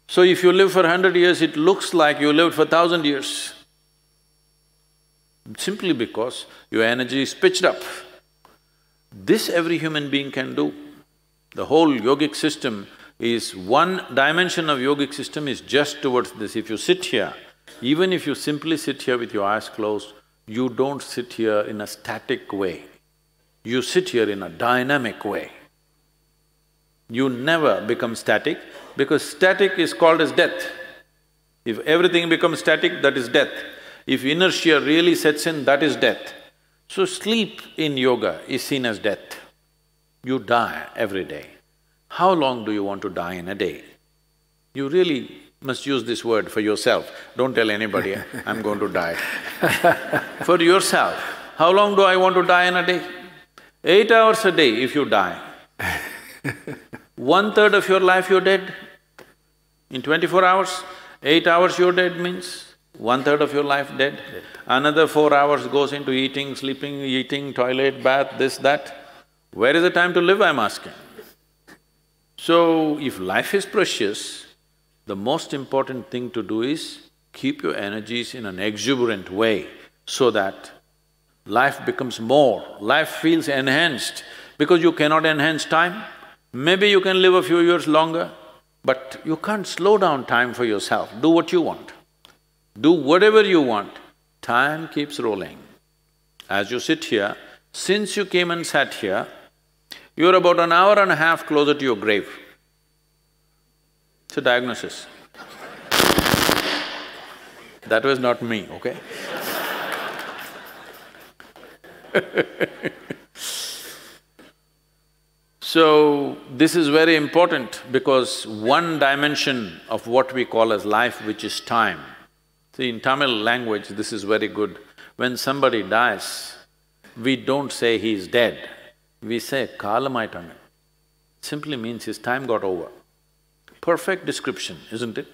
So if you live for 100 years, it looks like you lived for 1,000 years. Simply because your energy is pitched up. This every human being can do. The whole yogic system is… one dimension of yogic system is just towards this. If you sit here, even if you simply sit here with your eyes closed, you don't sit here in a static way. You sit here in a dynamic way. You never become static, because static is called as death. If everything becomes static, that is death. If inertia really sets in, that is death. So sleep in yoga is seen as death. You die every day. How long do you want to die in a day? You really must use this word for yourself. Don't tell anybody, I'm going to die. For yourself, how long do I want to die in a day? 8 hours a day if you die. 1/3 of your life you're dead. In 24 hours, 8 hours you're dead means 1/3 of your life dead. Another 4 hours goes into eating, sleeping, eating, toilet, bath, this, that. Where is the time to live, I'm asking? So, if life is precious, the most important thing to do is keep your energies in an exuberant way so that life becomes more, life feels enhanced, because you cannot enhance time. Maybe you can live a few years longer, but you can't slow down time for yourself. Do what you want. Do whatever you want, time keeps rolling. As you sit here, since you came and sat here, you're about an hour and a half closer to your grave. It's a diagnosis. That was not me, okay? So, this is very important because one dimension of what we call as life, which is time. See, in Tamil language, this is very good. When somebody dies, we don't say he is dead, we say kalamaitangan. Simply means his time got over. Perfect description, isn't it?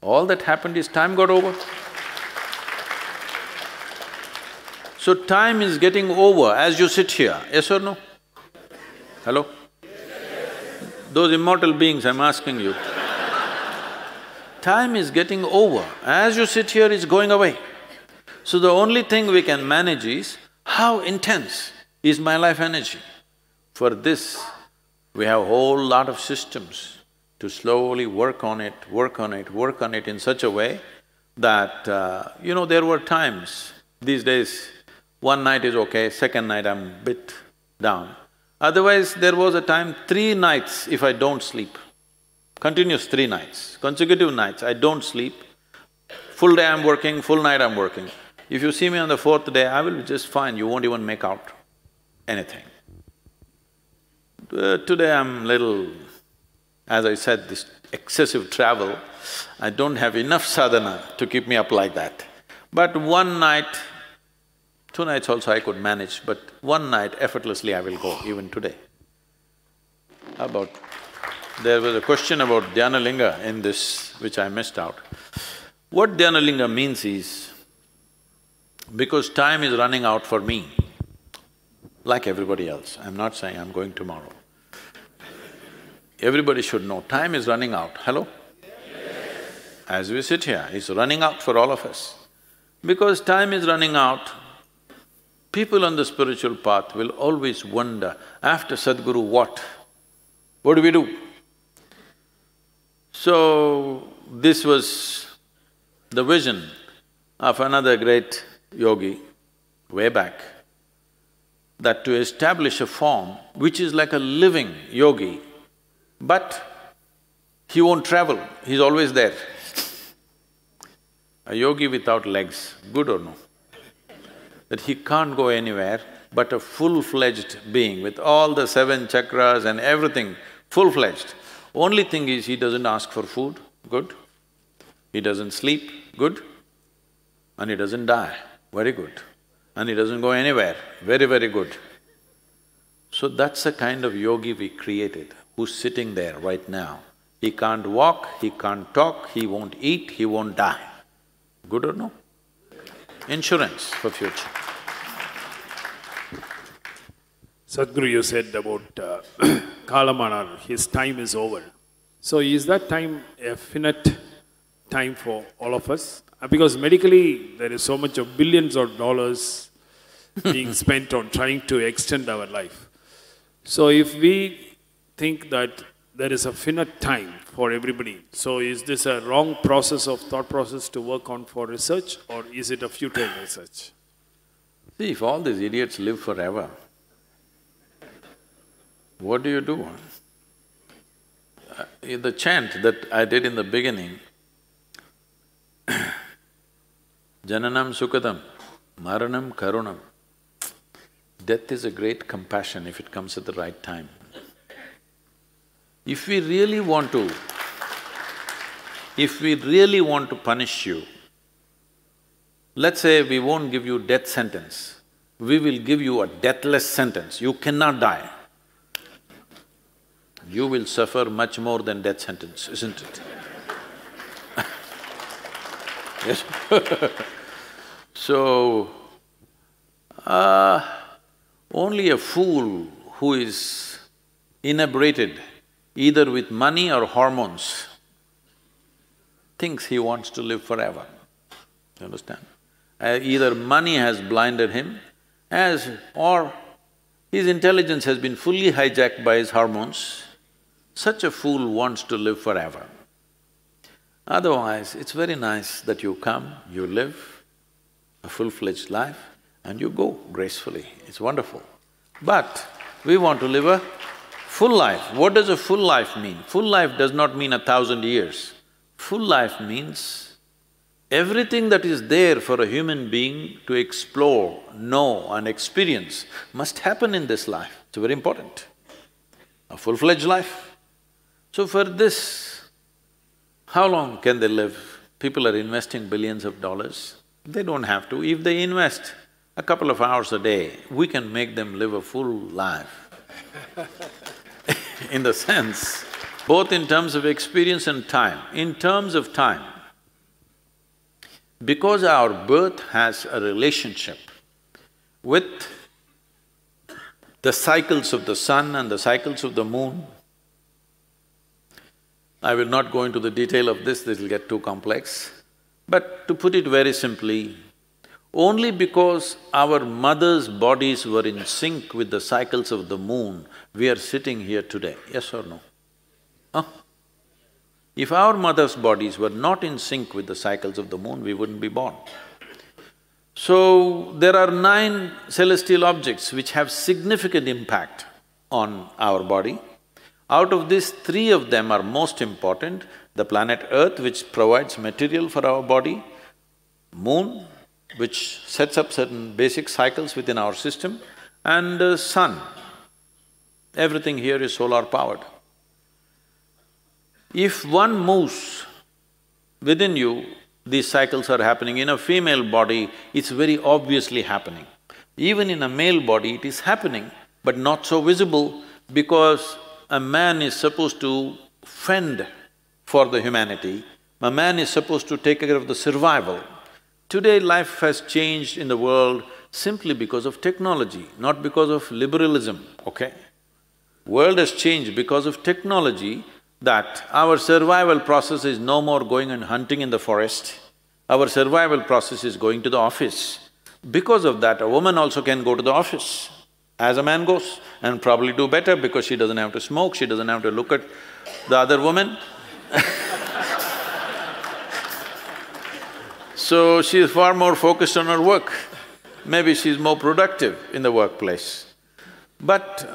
All that happened is time got over. So time is getting over as you sit here, yes or no? Hello? Those immortal beings, I'm asking you. Time is getting over. As you sit here, it's going away. So the only thing we can manage is, how intense is my life energy? For this, we have a whole lot of systems to slowly work on it in such a way, that, there were times, these days, one night is okay, second night I'm a bit down. Otherwise, there was a time, 3 nights if I don't sleep, continuous 3 nights, consecutive nights, I don't sleep, full day I'm working, full night I'm working. If you see me on the 4th day, I will be just fine, you won't even make out anything. Today I'm little, as I said, this excessive travel, I don't have enough sadhana to keep me up like that. But one night, 2 nights also I could manage, but one night effortlessly I will go, even today. There was a question about Dhyanalinga in this, which I missed out. What Dhyanalinga means is, because time is running out for me, like everybody else, I'm not saying I'm going tomorrow. Everybody should know, time is running out. Hello? Yes. As we sit here, it's running out for all of us. Because time is running out, people on the spiritual path will always wonder, after Sadhguru what? What do we do? So, this was the vision of another great yogi way back, that to establish a form which is like a living yogi, but he won't travel, he's always there. A yogi without legs, good or no? That he can't go anywhere, but a full-fledged being with all the 7 chakras and everything, full-fledged. Only thing is, he doesn't ask for food, good. He doesn't sleep, good. And he doesn't die, very good. And he doesn't go anywhere, very, very good. So that's the kind of yogi we created, who's sitting there right now. He can't walk, he can't talk, he won't eat, he won't die. Good or no? Insurance for future. Sadhguru, you said about Kalamanar, his time is over. So is that time a finite time for all of us? Because medically, there is so much of billions of dollars being spent on trying to extend our life. So if we think that there is a finite time for everybody, so is this a wrong process of thought process to work on for research, or is it a futile research? See, if all these idiots live forever, what do you do? The chant that I did in the beginning, Jananam Sukadam, Maranam Karunam. Death is a great compassion if it comes at the right time. If we really want to punish you, let's say we won't give you death sentence, we will give you a deathless sentence, you cannot die. You will suffer much more than death sentence, isn't it? Yes. So, only a fool who is inebriated, either with money or hormones, thinks he wants to live forever. You understand? Either money has blinded him, or his intelligence has been fully hijacked by his hormones. Such a fool wants to live forever. Otherwise, it's very nice that you come, you live a full-fledged life, and you go gracefully, it's wonderful. But we want to live a full life. What does a full life mean? Full life does not mean 1,000 years. Full life means everything that is there for a human being to explore, know and experience must happen in this life. It's very important. A full-fledged life. So for this, how long can they live? People are investing billions of dollars. They don't have to. If they invest a couple of hours a day, we can make them live a full life. In the sense, both in terms of experience and time. In terms of time, because our birth has a relationship with the cycles of the sun and the cycles of the moon, I will not go into the detail of this will get too complex. But to put it very simply, only because our mothers' bodies were in sync with the cycles of the moon, we are sitting here today, yes or no? Huh? If our mother's bodies were not in sync with the cycles of the moon, we wouldn't be born. So, there are 9 celestial objects which have significant impact on our body. Out of these, 3 of them are most important: the planet Earth, which provides material for our body; moon, which sets up certain basic cycles within our system; and sun. Everything here is solar-powered. If one moves within you, these cycles are happening. In a female body, it's very obviously happening. Even in a male body, it is happening, but not so visible, because a man is supposed to fend for the humanity, a man is supposed to take care of the survival. Today, life has changed in the world simply because of technology, not because of liberalism, okay? World has changed because of technology, that our survival process is no more going and hunting in the forest, our survival process is going to the office. Because of that, a woman also can go to the office as a man goes, and probably do better because she doesn't have to smoke, she doesn't have to look at the other woman. So she is far more focused on her work. Maybe she's more productive in the workplace. But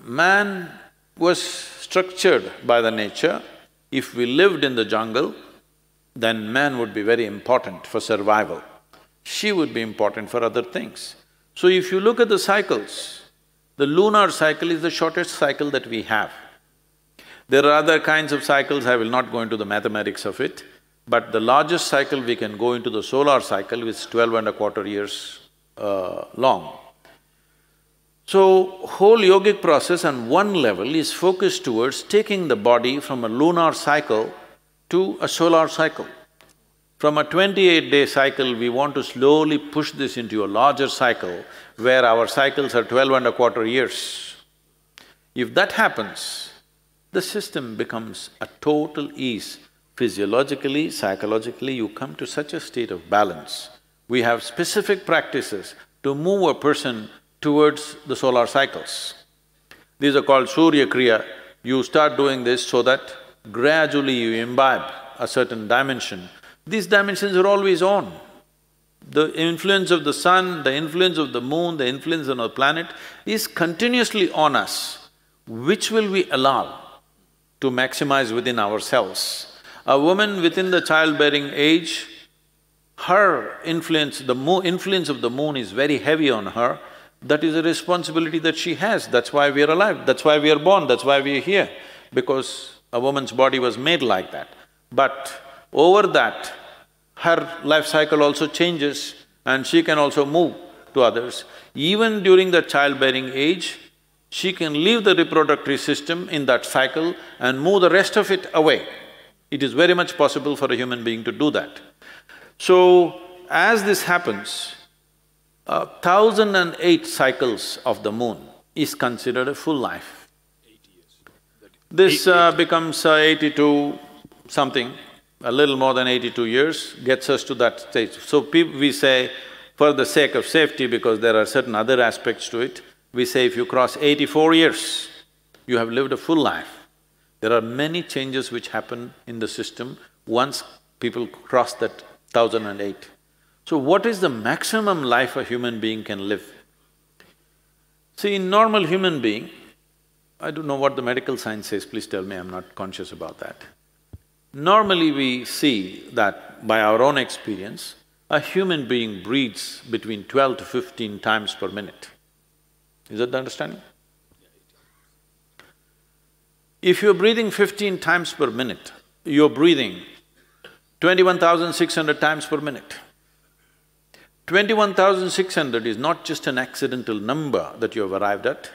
man was structured by the nature. If we lived in the jungle, then man would be very important for survival. She would be important for other things. So if you look at the cycles, the lunar cycle is the shortest cycle that we have. There are other kinds of cycles, I will not go into the mathematics of it, but the largest cycle we can go into the solar cycle, which is 12.25 years long. So, whole yogic process on one level is focused towards taking the body from a lunar cycle to a solar cycle. From a 28-day cycle, we want to slowly push this into a larger cycle where our cycles are 12.25 years. If that happens, the system becomes a total ease. Physiologically, psychologically, you come to such a state of balance. We have specific practices to move a person towards the solar cycles. These are called Surya Kriya. You start doing this so that gradually you imbibe a certain dimension. These dimensions are always on. The influence of the sun, the influence of the moon, the influence on the planet is continuously on us. Which will we allow to maximize within ourselves? A woman within the childbearing age, her influence, influence of the moon is very heavy on her. That is a responsibility that she has, that's why we are alive, that's why we are born, that's why we are here, because a woman's body was made like that. But over that, her life cycle also changes and she can also move to others. Even during the childbearing age, she can leave the reproductive system in that cycle and move the rest of it away. It is very much possible for a human being to do that. So, as this happens, 1008 cycles of the moon is considered a full life. 80 years. This becomes 82 something, a little more than 82 years, gets us to that stage. So we say, for the sake of safety, because there are certain other aspects to it, we say if you cross 84 years, you have lived a full life. There are many changes which happen in the system once people cross that 1008. So what is the maximum life a human being can live? See, in normal human being, I don't know what the medical science says, please tell me, I'm not conscious about that. Normally we see that by our own experience, a human being breathes between 12 to 15 times per minute. Is that the understanding? If you're breathing 15 times per minute, you're breathing 21,600 times per minute. 21,600 is not just an accidental number that you have arrived at.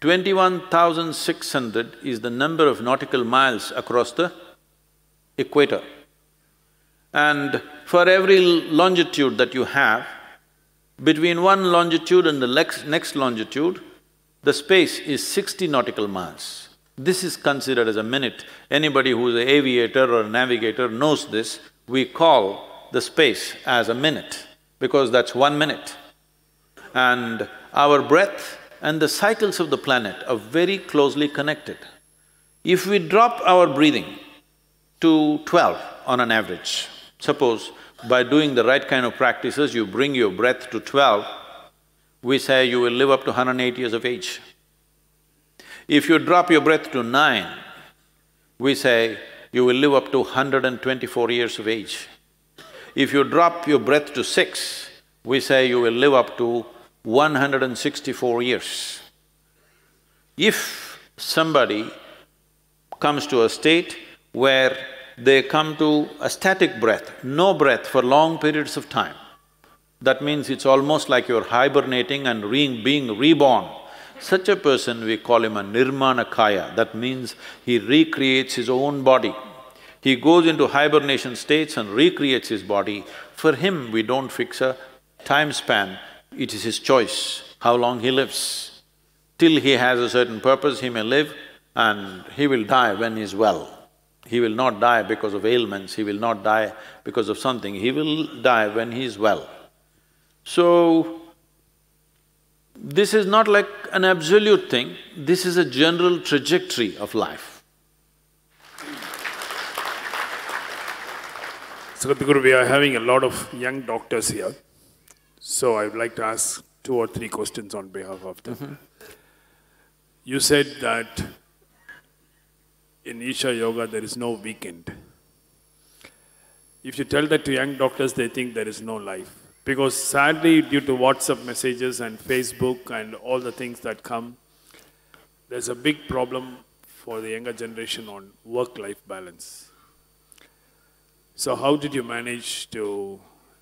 21,600 is the number of nautical miles across the equator. And for every longitude that you have, between one longitude and the next longitude, the space is 60 nautical miles. This is considered as a minute. Anybody who is an aviator or a navigator knows this. We call the space as a minute, because that's 1 minute. And our breath and the cycles of the planet are very closely connected. If we drop our breathing to 12 on an average. Suppose by doing the right kind of practices, you bring your breath to 12, we say you will live up to 108 years of age. If you drop your breath to 9, we say you will live up to 124 years of age. If you drop your breath to 6, we say you will live up to 164 years. If somebody comes to a state where they come to a static breath, no breath for long periods of time, that means it's almost like you're hibernating and being reborn. Such a person, we call him a nirmanakaya, that means he recreates his own body. He goes into hibernation states and recreates his body. For him, we don't fix a time span, it is his choice how long he lives. Till he has a certain purpose, he may live and he will die when he's well. He will not die because of ailments, he will not die because of something, he will die when he is well. So, this is not like an absolute thing, this is a general trajectory of life. Sadhguru, we are having a lot of young doctors here. So I would like to ask 2 or 3 questions on behalf of them. You said that in Isha Yoga there is no weekend. If you tell that to young doctors, they think there is no life. Because sadly, due to WhatsApp messages and Facebook and all the things that come, there's a big problem for the younger generation on work-life balance. So how did you manage to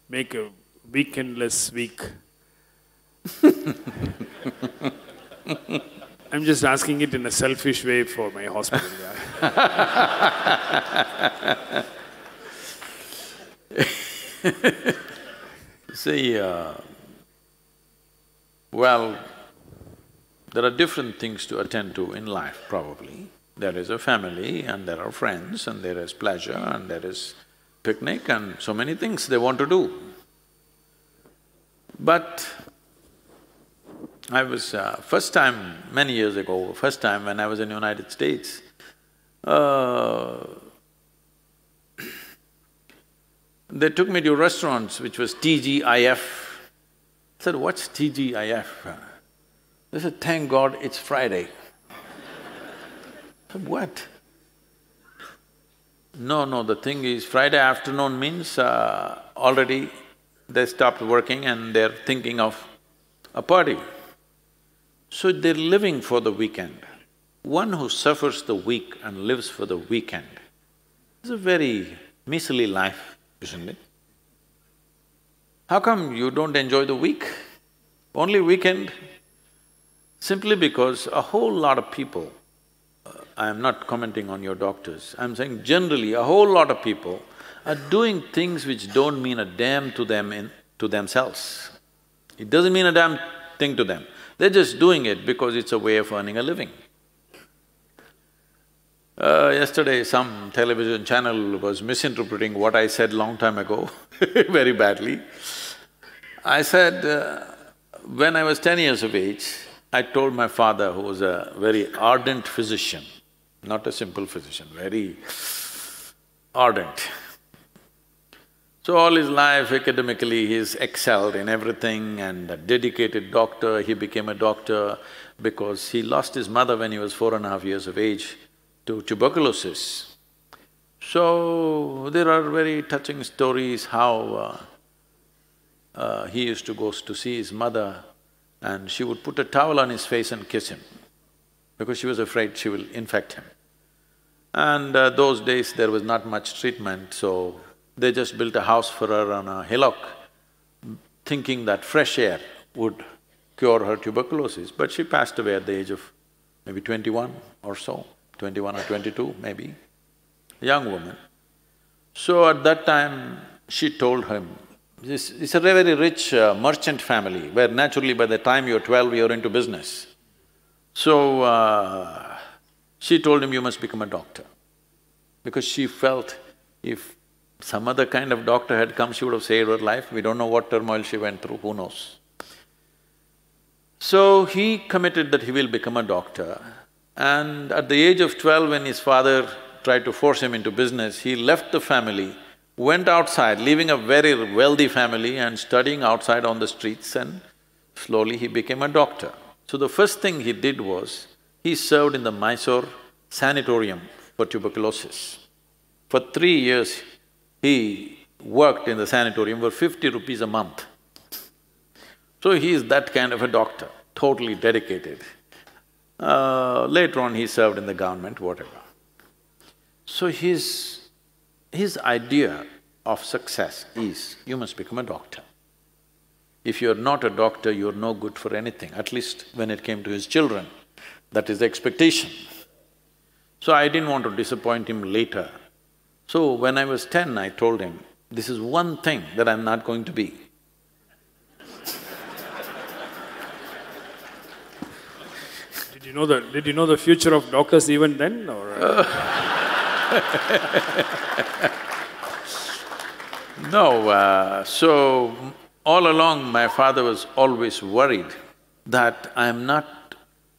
make a weekendless week? I'm just asking it in a selfish way for my hospital. See, well, there are different things to attend to in life, probably. There is a family, and there are friends, and there is pleasure, and there is picnic, and so many things they want to do. But I was… first time, many years ago, first time when I was in the United States, they took me to restaurants which was TGIF. I said, what's TGIF? They said, thank God it's Friday. I said, what? No, the thing is, Friday afternoon means already they stopped working and they're thinking of a party. So they're living for the weekend. One who suffers the week and lives for the weekend is a very miserly life, isn't it? How come you don't enjoy the week? Only weekend? Simply because a whole lot of people, I am not commenting on your doctors, I'm saying generally a whole lot of people are doing things which don't mean a damn to them to themselves. It doesn't mean a damn thing to them. They're just doing it because it's a way of earning a living. Yesterday, some television channel was misinterpreting what I said long time ago very badly. I said, when I was 10 years of age, I told my father, who was a very ardent physician, not a simple physician, very ardent. So all his life academically he's excelled in everything and a dedicated doctor. He became a doctor because he lost his mother when he was 4.5 years of age to tuberculosis. So there are very touching stories how he used to go to see his mother and she would put a towel on his face and kiss him because she was afraid she will infect him. And those days there was not much treatment, so they just built a house for her on a hillock, thinking that fresh air would cure her tuberculosis, but she passed away at the age of maybe 21 or so, 21 or 22 maybe, a young woman. So at that time, she told him, it's a very rich merchant family, where naturally by the time you're 12, you're into business. So, she told him, you must become a doctor. Because she felt if some other kind of doctor had come, she would have saved her life. We don't know what turmoil she went through, who knows. So, he committed that he will become a doctor. And at the age of 12, when his father tried to force him into business. He left the family, went outside, leaving a very wealthy family and studying outside on the streets, and slowly he became a doctor. So the first thing he did was, he served in the Mysore sanatorium for tuberculosis. For 3 years, he worked in the sanatorium for 50 rupees a month. So he is that kind of a doctor, totally dedicated. Later on, he served in the government, whatever. So his idea of success is, you must become a doctor. If you're not a doctor, you're no good for anything, at least when it came to his children. That is the expectation. So I didn't want to disappoint him later. So when I was 10, I told him, this is one thing that I'm not going to be. Did you know the future of doctors even then, or? No, so all along my father was always worried that I'm not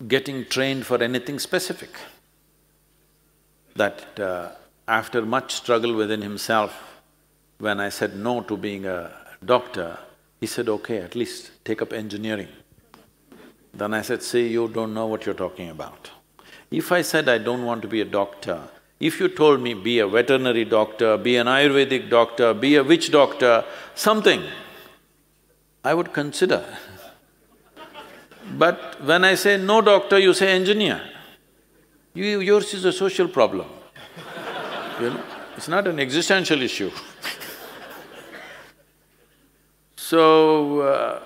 getting trained for anything specific. That after much struggle within himself, when I said no to being a doctor, he said, okay, at least take up engineering. Then I said, see, you don't know what you're talking about. If I said I don't want to be a doctor, if you told me be a veterinary doctor, be an Ayurvedic doctor, be a witch doctor, something, I would consider. But when I say no doctor, you say engineer. Yours is a social problem, you know, it's not an existential issue. So,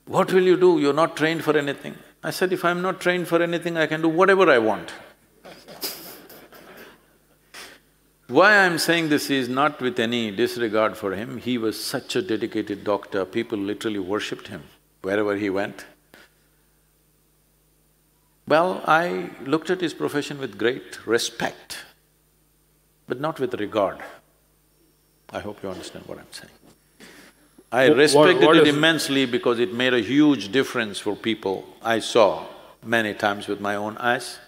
what will you do? You're not trained for anything. I said, if I'm not trained for anything, I can do whatever I want. Why I'm saying this is not with any disregard for him. He was such a dedicated doctor, people literally worshipped him wherever he went. Well, I looked at his profession with great respect, but not with regard. I hope you understand what I'm saying. I respected it immensely because it made a huge difference for people. I saw many times with my own eyes.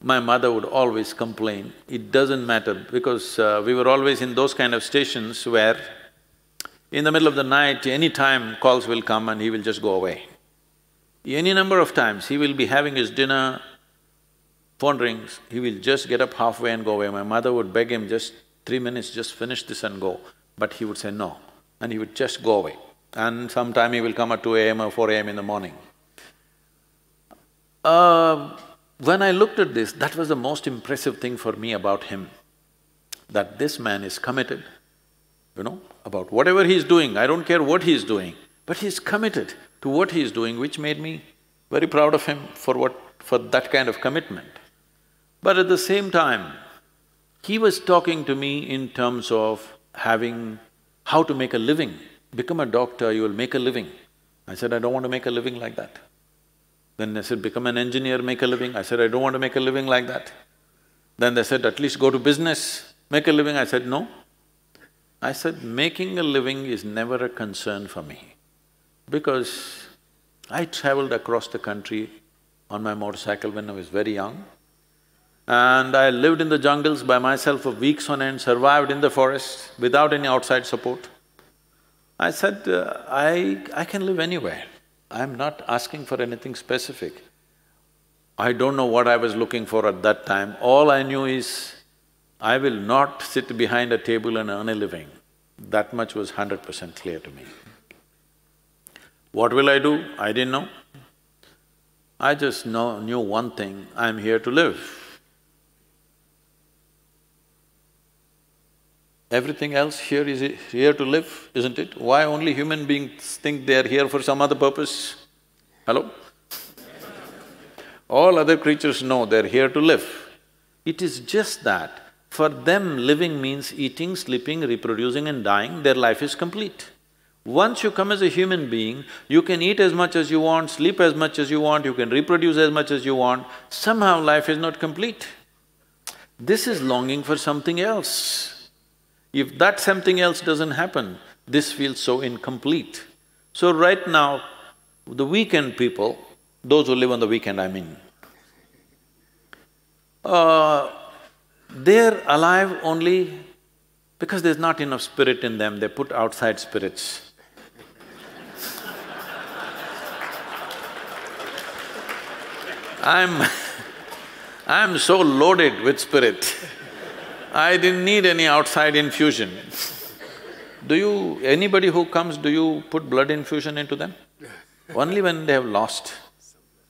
My mother would always complain, it doesn't matter, because we were always in those kind of stations where in the middle of the night, any time calls will come and he will just go away. Any number of times, he will be having his dinner, phone rings, he will just get up halfway and go away. My mother would beg him, just 3 minutes, just finish this and go. But he would say no, and he would just go away. And sometime he will come at 2 AM or 4 AM in the morning. When I looked at this, that was the most impressive thing for me about him, that this man is committed, you know, about whatever he's doing, I don't care what he's doing, but he's committed to what he's doing, which made me very proud of him for that kind of commitment. But at the same time, he was talking to me in terms of having… how to make a living. Become a doctor, you will make a living. I said, I don't want to make a living like that. Then they said, become an engineer, make a living. I said, I don't want to make a living like that. Then they said, at least go to business, make a living. I said, no. I said, making a living is never a concern for me, because I traveled across the country on my motorcycle when I was very young, and I lived in the jungles by myself for weeks on end, survived in the forest without any outside support. I said, I can live anywhere. I'm not asking for anything specific. I don't know what I was looking for at that time. All I knew is, I will not sit behind a table and earn a living. That much was 100% clear to me. What will I do? I didn't know. I just knew one thing, I'm here to live. Everything else here is here to live, isn't it? Why only human beings think they are here for some other purpose? Hello? All other creatures know they're here to live. It is just that for them, living means eating, sleeping, reproducing and dying, their life is complete. Once you come as a human being, you can eat as much as you want, sleep as much as you want, you can reproduce as much as you want, somehow life is not complete. This is longing for something else. If that something else doesn't happen, this feels so incomplete. So right now, the weekend people, those who live on the weekend, I mean, they're alive only because there's not enough spirit in them, they put outside spirits. I'm so loaded with spirit, I didn't need any outside infusion. Anybody who comes, do you put blood infusion into them? Only when they have lost.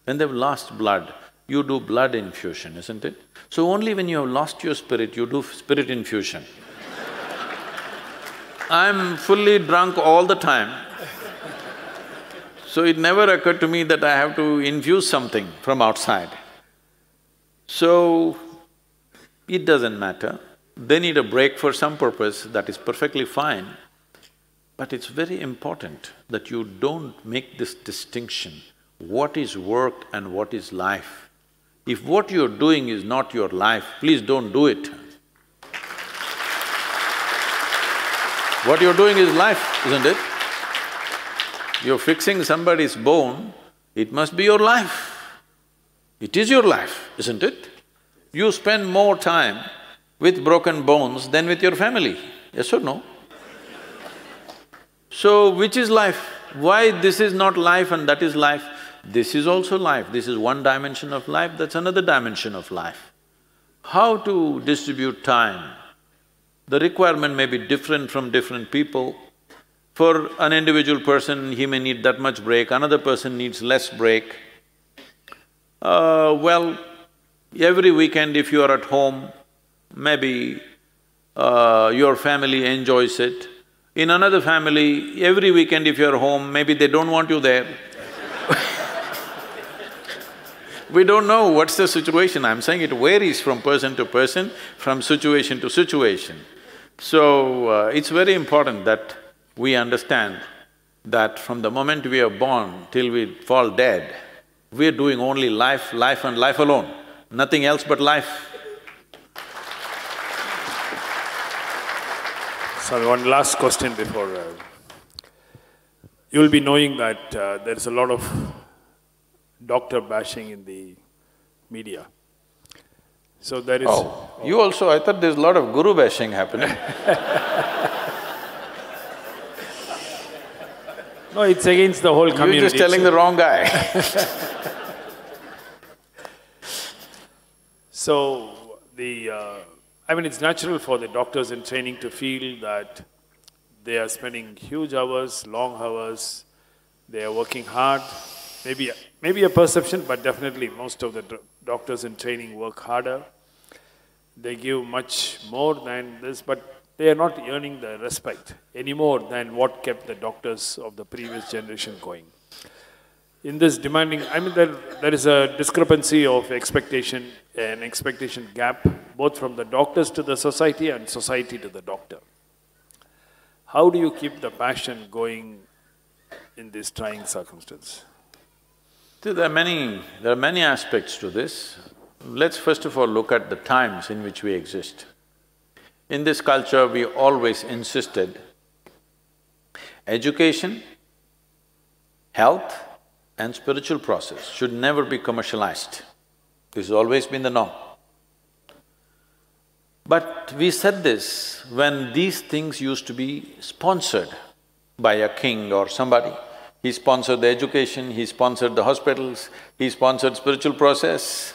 When they've lost blood, you do blood infusion, isn't it? So only when you have lost your spirit, you do spirit infusion. I'm fully drunk all the time, so it never occurred to me that I have to infuse something from outside. So, it doesn't matter. They need a break for some purpose, that is perfectly fine. But it's very important that you don't make this distinction, what is work and what is life. If what you're doing is not your life, please don't do it. What you're doing is life, isn't it? You're fixing somebody's bone, it must be your life. It is your life, isn't it? You spend more time with broken bones than with your family, yes or no? So, which is life? Why this is not life and that is life? This is also life, this is one dimension of life, that's another dimension of life. How to distribute time? The requirement may be different from different people. For an individual person, he may need that much break, another person needs less break. Well, every weekend if you are at home, maybe your family enjoys it. In another family, every weekend if you're home, maybe they don't want you there. We don't know what's the situation, I'm saying it varies from person to person, from situation to situation. So, it's very important that we understand that from the moment we are born till we fall dead, we are doing only life, life and life alone, nothing else but life. So one last question before… you'll be knowing that there's a lot of doctor bashing in the media. So there is… Oh, you also… I thought there's a lot of guru bashing happening. No, it's against the whole community. You're just telling the wrong guy. So, I mean, it's natural for the doctors in training to feel that they are spending huge hours, long hours, they are working hard. Maybe a perception, but definitely most of the doctors in training work harder. They give much more than this, but they are not earning the respect any more than what kept the doctors of the previous generation going. In this demanding… I mean, there is a discrepancy of expectation, an expectation gap, both from the doctors to the society and society to the doctor. How do you keep the passion going in this trying circumstance? See, there are many aspects to this. Let's first of all look at the times in which we exist. In this culture, we always insisted education, health and spiritual process should never be commercialized. This has always been the norm. But we said this when these things used to be sponsored by a king or somebody. He sponsored the education, he sponsored the hospitals, he sponsored spiritual process.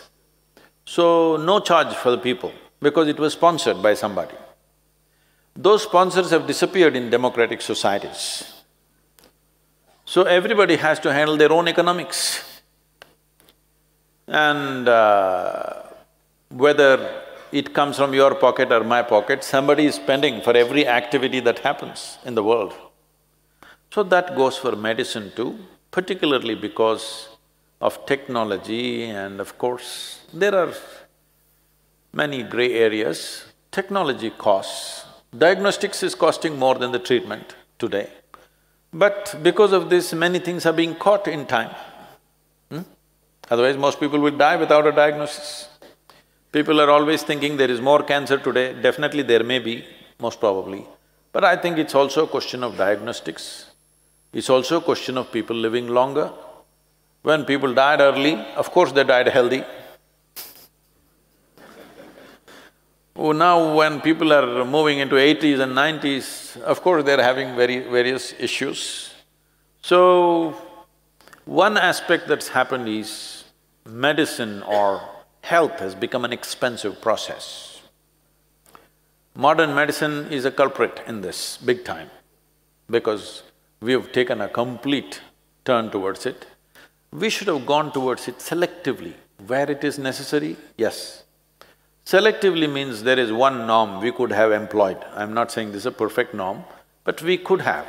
So, no charge for the people because it was sponsored by somebody. Those sponsors have disappeared in democratic societies. So, everybody has to handle their own economics. And whether it comes from your pocket or my pocket, somebody is spending for every activity that happens in the world. So that goes for medicine too, particularly because of technology and of course, there are many gray areas. Technology costs. Diagnostics is costing more than the treatment today. But because of this, many things are being caught in time. Otherwise, most people will die without a diagnosis. People are always thinking there is more cancer today, definitely there may be, most probably. But I think it's also a question of diagnostics. It's also a question of people living longer. When people died early, of course they died healthy. Oh, now when people are moving into 80s and 90s, of course they're having various issues. So, one aspect that's happened is medicine or health has become an expensive process. Modern medicine is a culprit in this, big time, because we have taken a complete turn towards it. We should have gone towards it selectively. Where it is necessary, yes. Selectively means there is one norm we could have employed. I'm not saying this is a perfect norm, but we could have.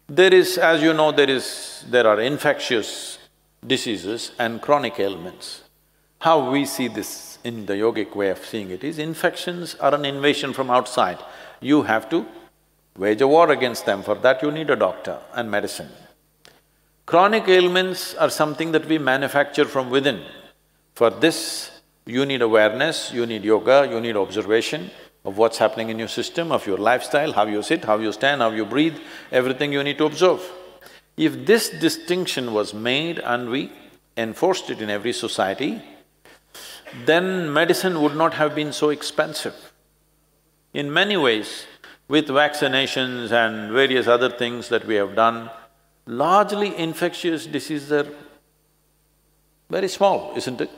There is, as you know, there are infectious diseases and chronic ailments. How we see this in the yogic way of seeing it is, infections are an invasion from outside. You have to wage a war against them. For that you need a doctor and medicine. Chronic ailments are something that we manufacture from within. For this, you need awareness, you need yoga, you need observation of what's happening in your system, of your lifestyle, how you sit, how you stand, how you breathe, everything you need to observe. If this distinction was made and we enforced it in every society, then medicine would not have been so expensive. In many ways, with vaccinations and various other things that we have done, largely infectious diseases are very small, isn't it?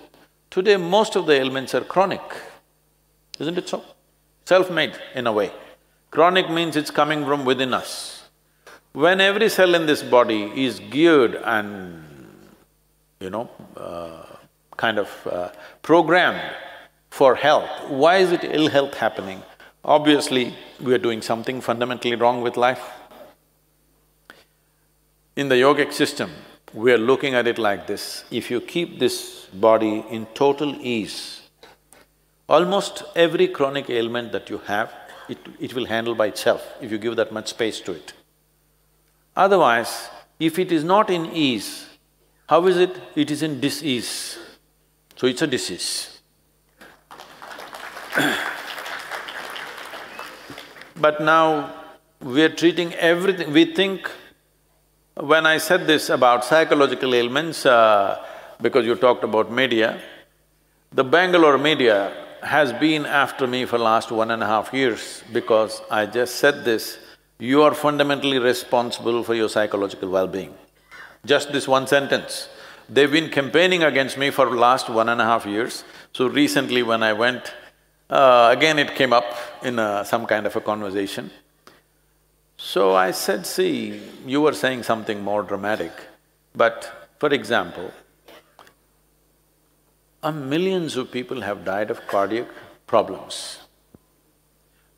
Today, most of the ailments are chronic, isn't it so? Self-made in a way. Chronic means it's coming from within us. When every cell in this body is geared and, programmed for health, why is it ill health happening? Obviously, we are doing something fundamentally wrong with life. In the yogic system, we are looking at it like this: if you keep this body in total ease, almost every chronic ailment that you have, it will handle by itself if you give that much space to it. Otherwise, if it is not in ease, how is it? It is in dis-ease, so it's a disease. But now, we are treating everything… We think… When I said this about psychological ailments, because you talked about media, the Bangalore media has been after me for last 1.5 years because I just said this: you are fundamentally responsible for your psychological well-being. Just this one sentence. They've been campaigning against me for last 1.5 years. So recently when I went, again it came up in some kind of a conversation. So I said, see, you were saying something more dramatic, but for example, millions of people have died of cardiac problems.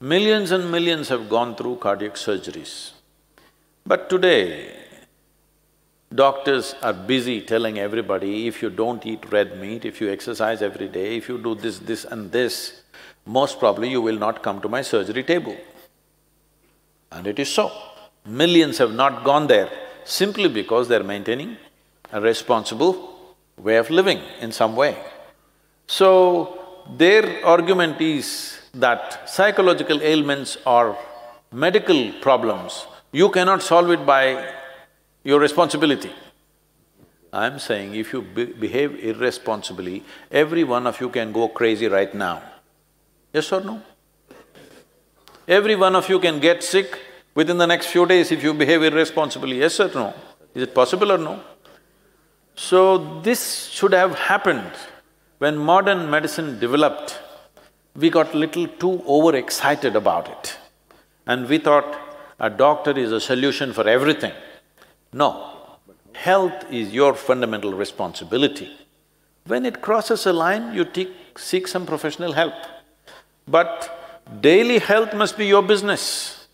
Millions and millions have gone through cardiac surgeries. But today, doctors are busy telling everybody, if you don't eat red meat, if you exercise every day, if you do this and this, most probably you will not come to my surgery table. And it is so. Millions have not gone there simply because they're maintaining a responsible way of living in some way. So, their argument is that psychological ailments or medical problems, you cannot solve it by your responsibility. I'm saying if you behave irresponsibly, every one of you can go crazy right now. Yes or no? Every one of you can get sick within the next few days if you behave irresponsibly, yes or no? Is it possible or no? So, this should have happened. When modern medicine developed, we got little too overexcited about it. And we thought a doctor is a solution for everything. No, health is your fundamental responsibility. When it crosses a line, you seek some professional help. But daily health must be your business.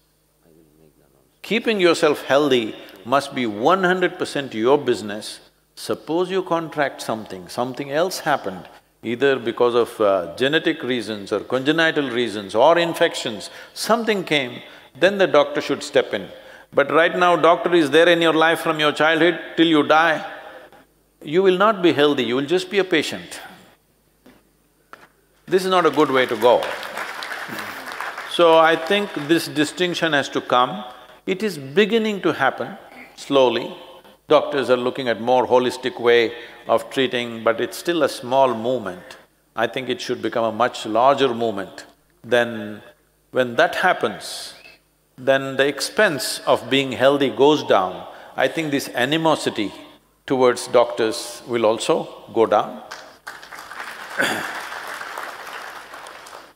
Keeping yourself healthy must be 100% your business. Suppose you contract something else happened, either because of genetic reasons or congenital reasons or infections, something came, then the doctor should step in. But right now, doctor is there in your life from your childhood till you die. You will not be healthy, you will just be a patient. This is not a good way to go. So I think this distinction has to come. It is beginning to happen slowly. Doctors are looking at more holistic way of treating, but it's still a small movement. I think it should become a much larger movement then when that happens, then the expense of being healthy goes down. I think this animosity towards doctors will also go down.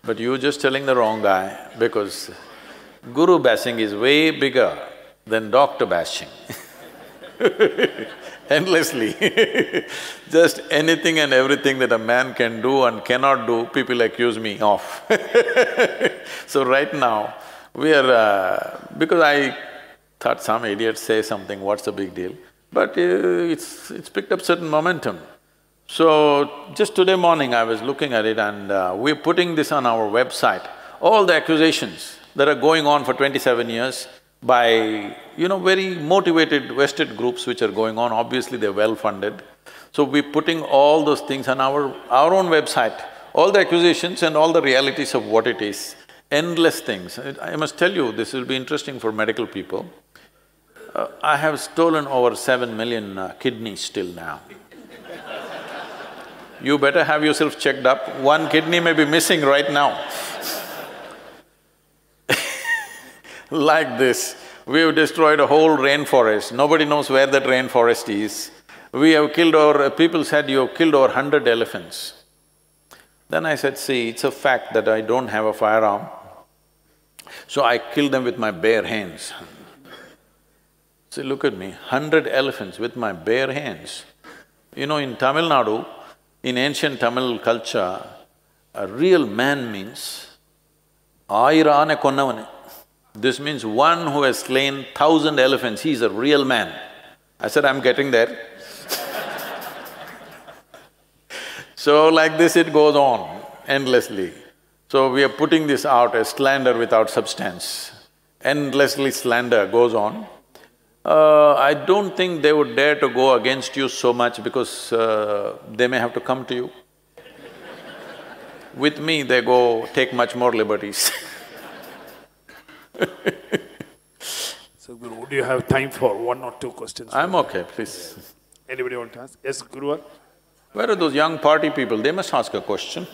But you're just telling the wrong guy, because guru bashing is way bigger than doctor bashing. Endlessly. Just anything and everything that a man can do and cannot do, people accuse me of. So right now, we are… because I thought some idiot say something, what's the big deal? But it's picked up certain momentum. So, just today morning I was looking at it and we're putting this on our website. All the accusations that are going on for 27 years by, very motivated vested groups which are going on, obviously they're well-funded. So we're putting all those things on our own website, all the accusations and all the realities of what it is. Endless things. I must tell you, this will be interesting for medical people. I have stolen over 7 million kidneys till now. You better have yourself checked up, one kidney may be missing right now. Like this, we've destroyed a whole rainforest, nobody knows where that rainforest is. We have killed over… people said, you have killed over 100 elephants. Then I said, see, it's a fact that I don't have a firearm, so I killed them with my bare hands. See, look at me, 100 elephants with my bare hands. In Tamil Nadu, in ancient Tamil culture, a real man means Ayirane konnavane. This means one who has slain 1,000 elephants, he is a real man. I said, I'm getting there. So like this it goes on endlessly. So we are putting this out as slander without substance. Endlessly slander goes on. I don't think they would dare to go against you so much because they may have to come to you. With me, they go take much more liberties. So, Guru, do you have time for one or two questions? I'm okay, please. Anybody want to ask? Yes, Guru. Where are those young party people? They must ask a question.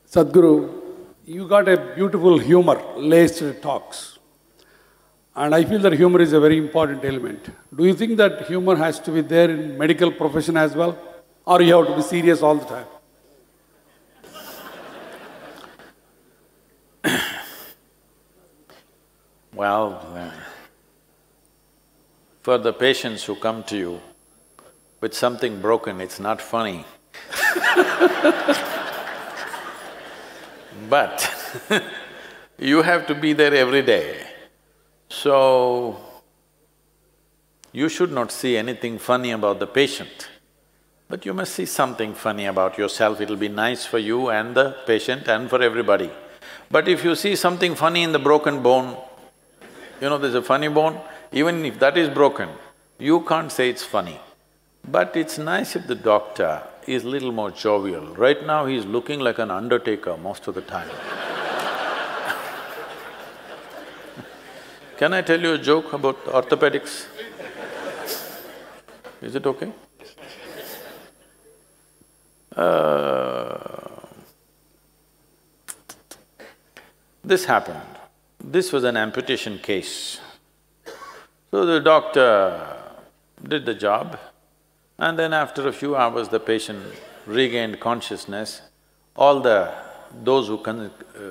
Sadhguru, you got a beautiful humor-laced talks. And I feel that humor is a very important element. Do you think that humor has to be there in medical profession as well? Or you have to be serious all the time? Well, for the patients who come to you with something broken, it's not funny. But you have to be there every day. So, you should not see anything funny about the patient, but you must see something funny about yourself. It'll be nice for you and the patient and for everybody. But if you see something funny in the broken bone, there's a funny bone, even if that is broken, you can't say it's funny. But it's nice if the doctor is little more jovial. Right now he's looking like an undertaker most of the time. Can I tell you a joke about orthopedics? Is it okay? This happened. This was an amputation case. So the doctor did the job, and then after a few hours the patient regained consciousness. Those who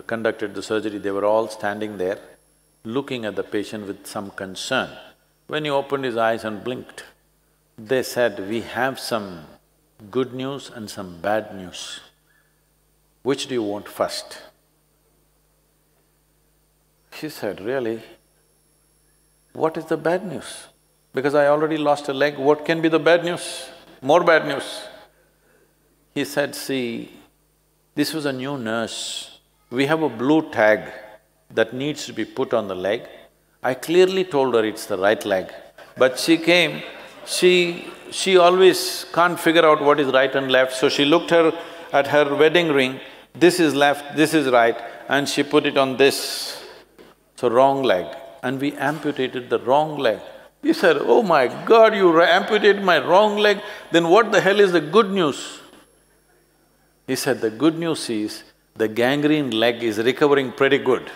conducted the surgery, they were all standing there, looking at the patient with some concern. When he opened his eyes and blinked, they said, we have some good news and some bad news. Which do you want first? He said, really? What is the bad news? Because I already lost a leg, what can be the bad news? More bad news. He said, see, this was a new nurse. We have a blue tag that needs to be put on the leg. I clearly told her it's the right leg, but she came, she always can't figure out what is right and left, so she looked at her wedding ring, this is left, this is right, and she put it on this, so wrong leg, and we amputated the wrong leg. He said, oh my God, you amputated my wrong leg, then what the hell is the good news? He said, the good news is, the gangrene leg is recovering pretty good.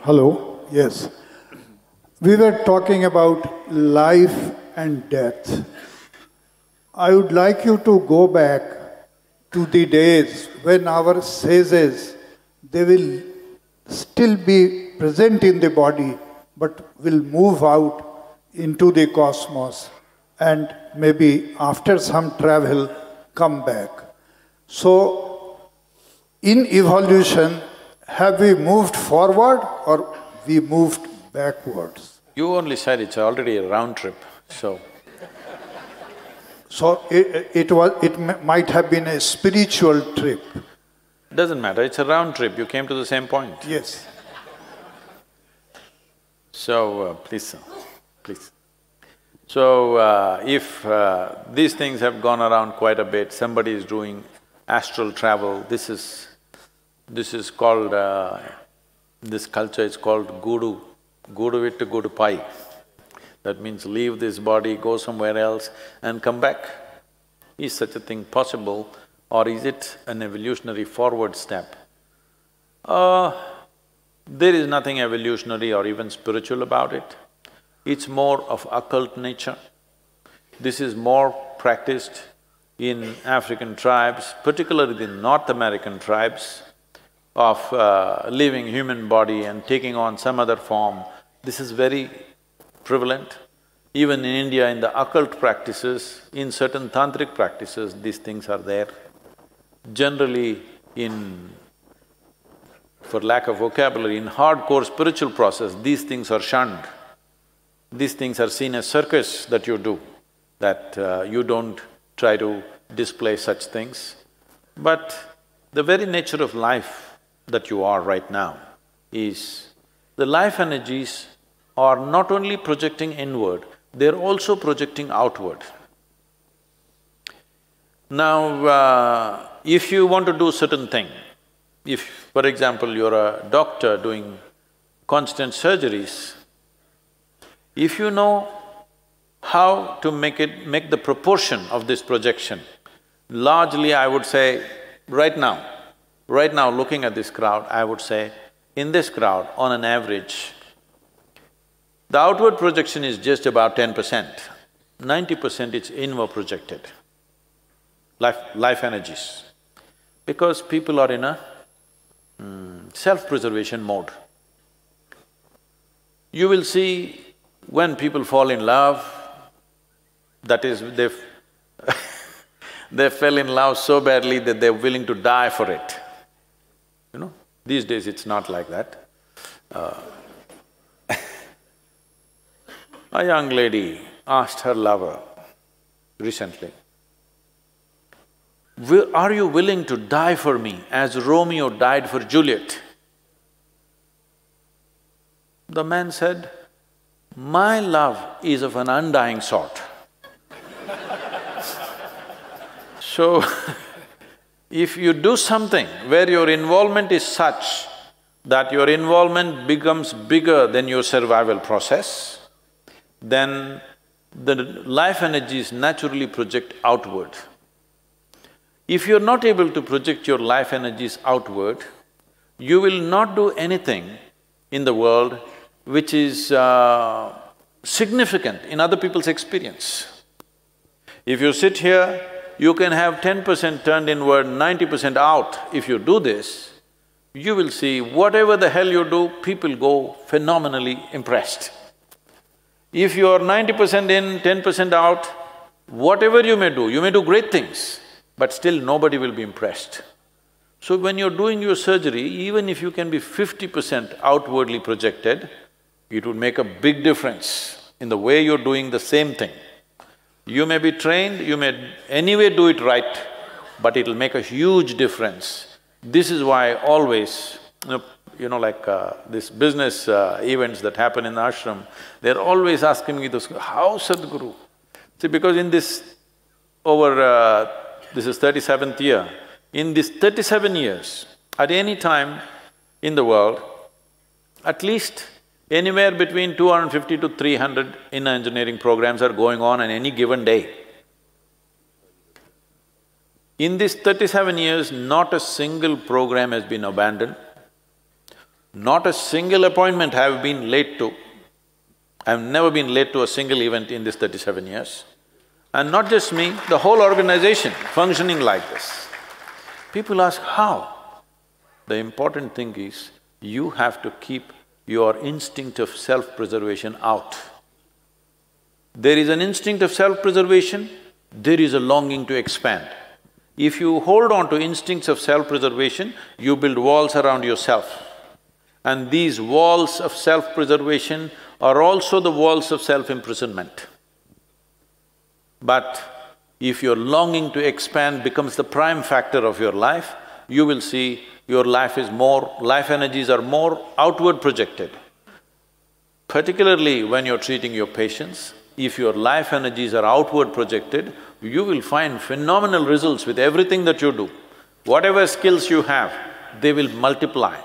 Hello, yes. We were talking about life and death. I would like you to go back to the days when our sages, they will still be present in the body, but will move out into the cosmos and maybe after some travel come back. So, in evolution, have we moved forward or we moved backwards? You only said it's already a round trip, so… So it might have been a spiritual trip. Doesn't matter, it's a round trip, you came to the same point. Yes. So, please, sir, please. So, if these things have gone around quite a bit, somebody is doing astral travel, this is called… this culture is called Gudu, Gudu Vittu Gudu Pai. That means leave this body, go somewhere else and come back. Is such a thing possible or is it an evolutionary forward step? There is nothing evolutionary or even spiritual about it. It's more of occult nature. This is more practiced in African tribes, particularly the North American tribes, of leaving human body and taking on some other form. This is very prevalent. Even in India, in the occult practices, in certain tantric practices, these things are there. Generally for lack of vocabulary, in hardcore spiritual process, these things are shunned. These things are seen as circus that you do, that you don't try to display such things. But the very nature of life that you are right now is, the life energies are not only projecting inward, they're also projecting outward. Now, if you want to do certain thing, if, for example, you're a doctor doing constant surgeries, if you know how to make the proportion of this projection, largely I would say, right now, looking at this crowd, I would say, in this crowd, on an average, the outward projection is just about 10%, 90% it's inward projected, life energies. Because people are in a self-preservation mode. You will see when people fall in love, that is, they fell in love so badly that they're willing to die for it. You know, these days it's not like that. A young lady asked her lover recently, "Are you willing to die for me as Romeo died for Juliet?" The man said, "My love is of an undying sort." So, if you do something where your involvement is such that your involvement becomes bigger than your survival process, then the life energies naturally project outward. If you're not able to project your life energies outward, you will not do anything in the world which is significant in other people's experience. If you sit here, you can have 10% turned inward, 90% out. If you do this, you will see whatever the hell you do, people go phenomenally impressed. If you are 90% in, 10% out, whatever you may do great things, but still nobody will be impressed. So when you're doing your surgery, even if you can be 50% outwardly projected, it would make a big difference in the way you're doing the same thing. You may be trained, you may anyway do it right, but it'll make a huge difference. This is why always, like this business events that happen in the ashram, they're always asking me this, how Sadhguru? See, because in this… this is 37th year, in these 37 years, at any time in the world, at least Anywhere between 250 to 300 inner engineering programs are going on any given day. In these 37 years, not a single program has been abandoned, not a single appointment I have been late to. I've never been late to a single event in these 37 years. And not just me, the whole organization functioning like this. People ask, how? The important thing is, you have to keep your instinct of self-preservation out. There is an instinct of self-preservation, there is a longing to expand. If you hold on to instincts of self-preservation, you build walls around yourself. And these walls of self-preservation are also the walls of self-imprisonment. But if your longing to expand becomes the prime factor of your life, you will see your life energies are more outward projected. Particularly when you're treating your patients, if your life energies are outward projected, you will find phenomenal results with everything that you do. Whatever skills you have, they will multiply.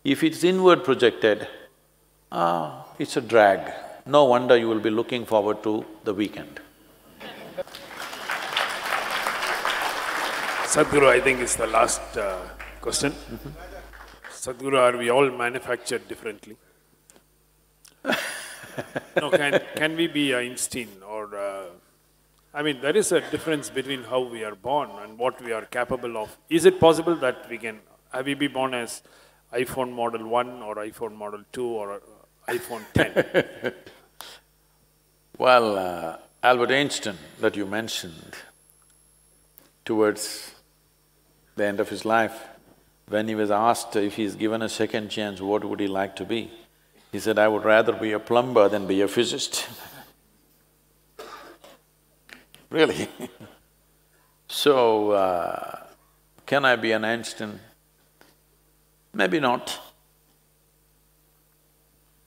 If it's inward projected, it's a drag. No wonder you will be looking forward to the weekend. Sadhguru, I think is the last question. Sadhguru, are we all manufactured differently? No, can we be Einstein or… I mean, there is a difference between how we are born and what we are capable of. Is it possible that we can… have we be born as iPhone model 1 or iPhone model 2 or iPhone 10? Well, Albert Einstein that you mentioned, towards the end of his life, when he was asked if he's given a second chance, what would he like to be? He said, I would rather be a plumber than be a physicist. Really? So, can I be an Einstein? Maybe not.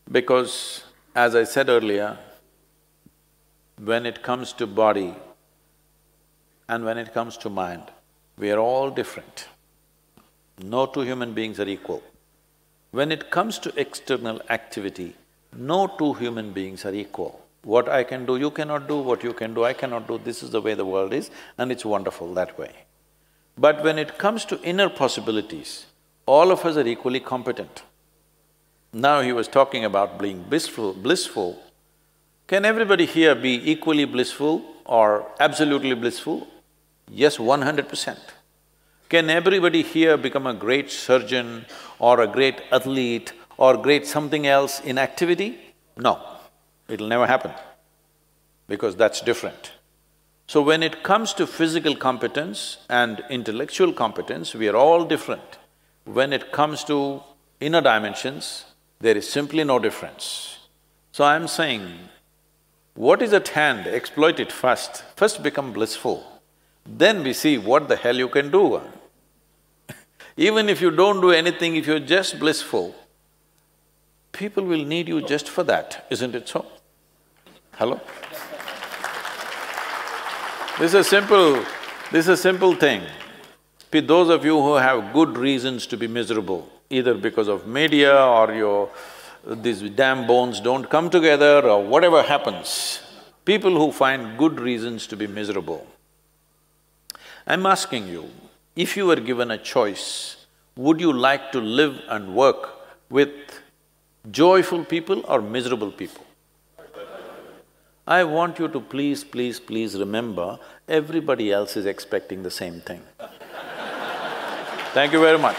Because, as I said earlier, when it comes to body and when it comes to mind, we are all different. No two human beings are equal. When it comes to external activity, no two human beings are equal. What I can do, you cannot do, what you can do, I cannot do, this is the way the world is, and it's wonderful that way. But when it comes to inner possibilities, all of us are equally competent. Now he was talking about being blissful. Can everybody here be equally blissful or absolutely blissful? Yes, 100%. Can everybody here become a great surgeon or a great athlete or great something else in activity? No, it'll never happen, because that's different. So when it comes to physical competence and intellectual competence, we are all different. When it comes to inner dimensions, there is simply no difference. So I'm saying, what is at hand, exploit it first. First become blissful, then we see what the hell you can do. Even if you don't do anything, if you're just blissful, people will need you just for that, isn't it so? Hello? This is a simple thing. Those of you who have good reasons to be miserable, either because of media or these damn bones don't come together or whatever happens, people who find good reasons to be miserable. I'm asking you, if you were given a choice, would you like to live and work with joyful people or miserable people? I want you to please remember, everybody else is expecting the same thing. Thank you very much.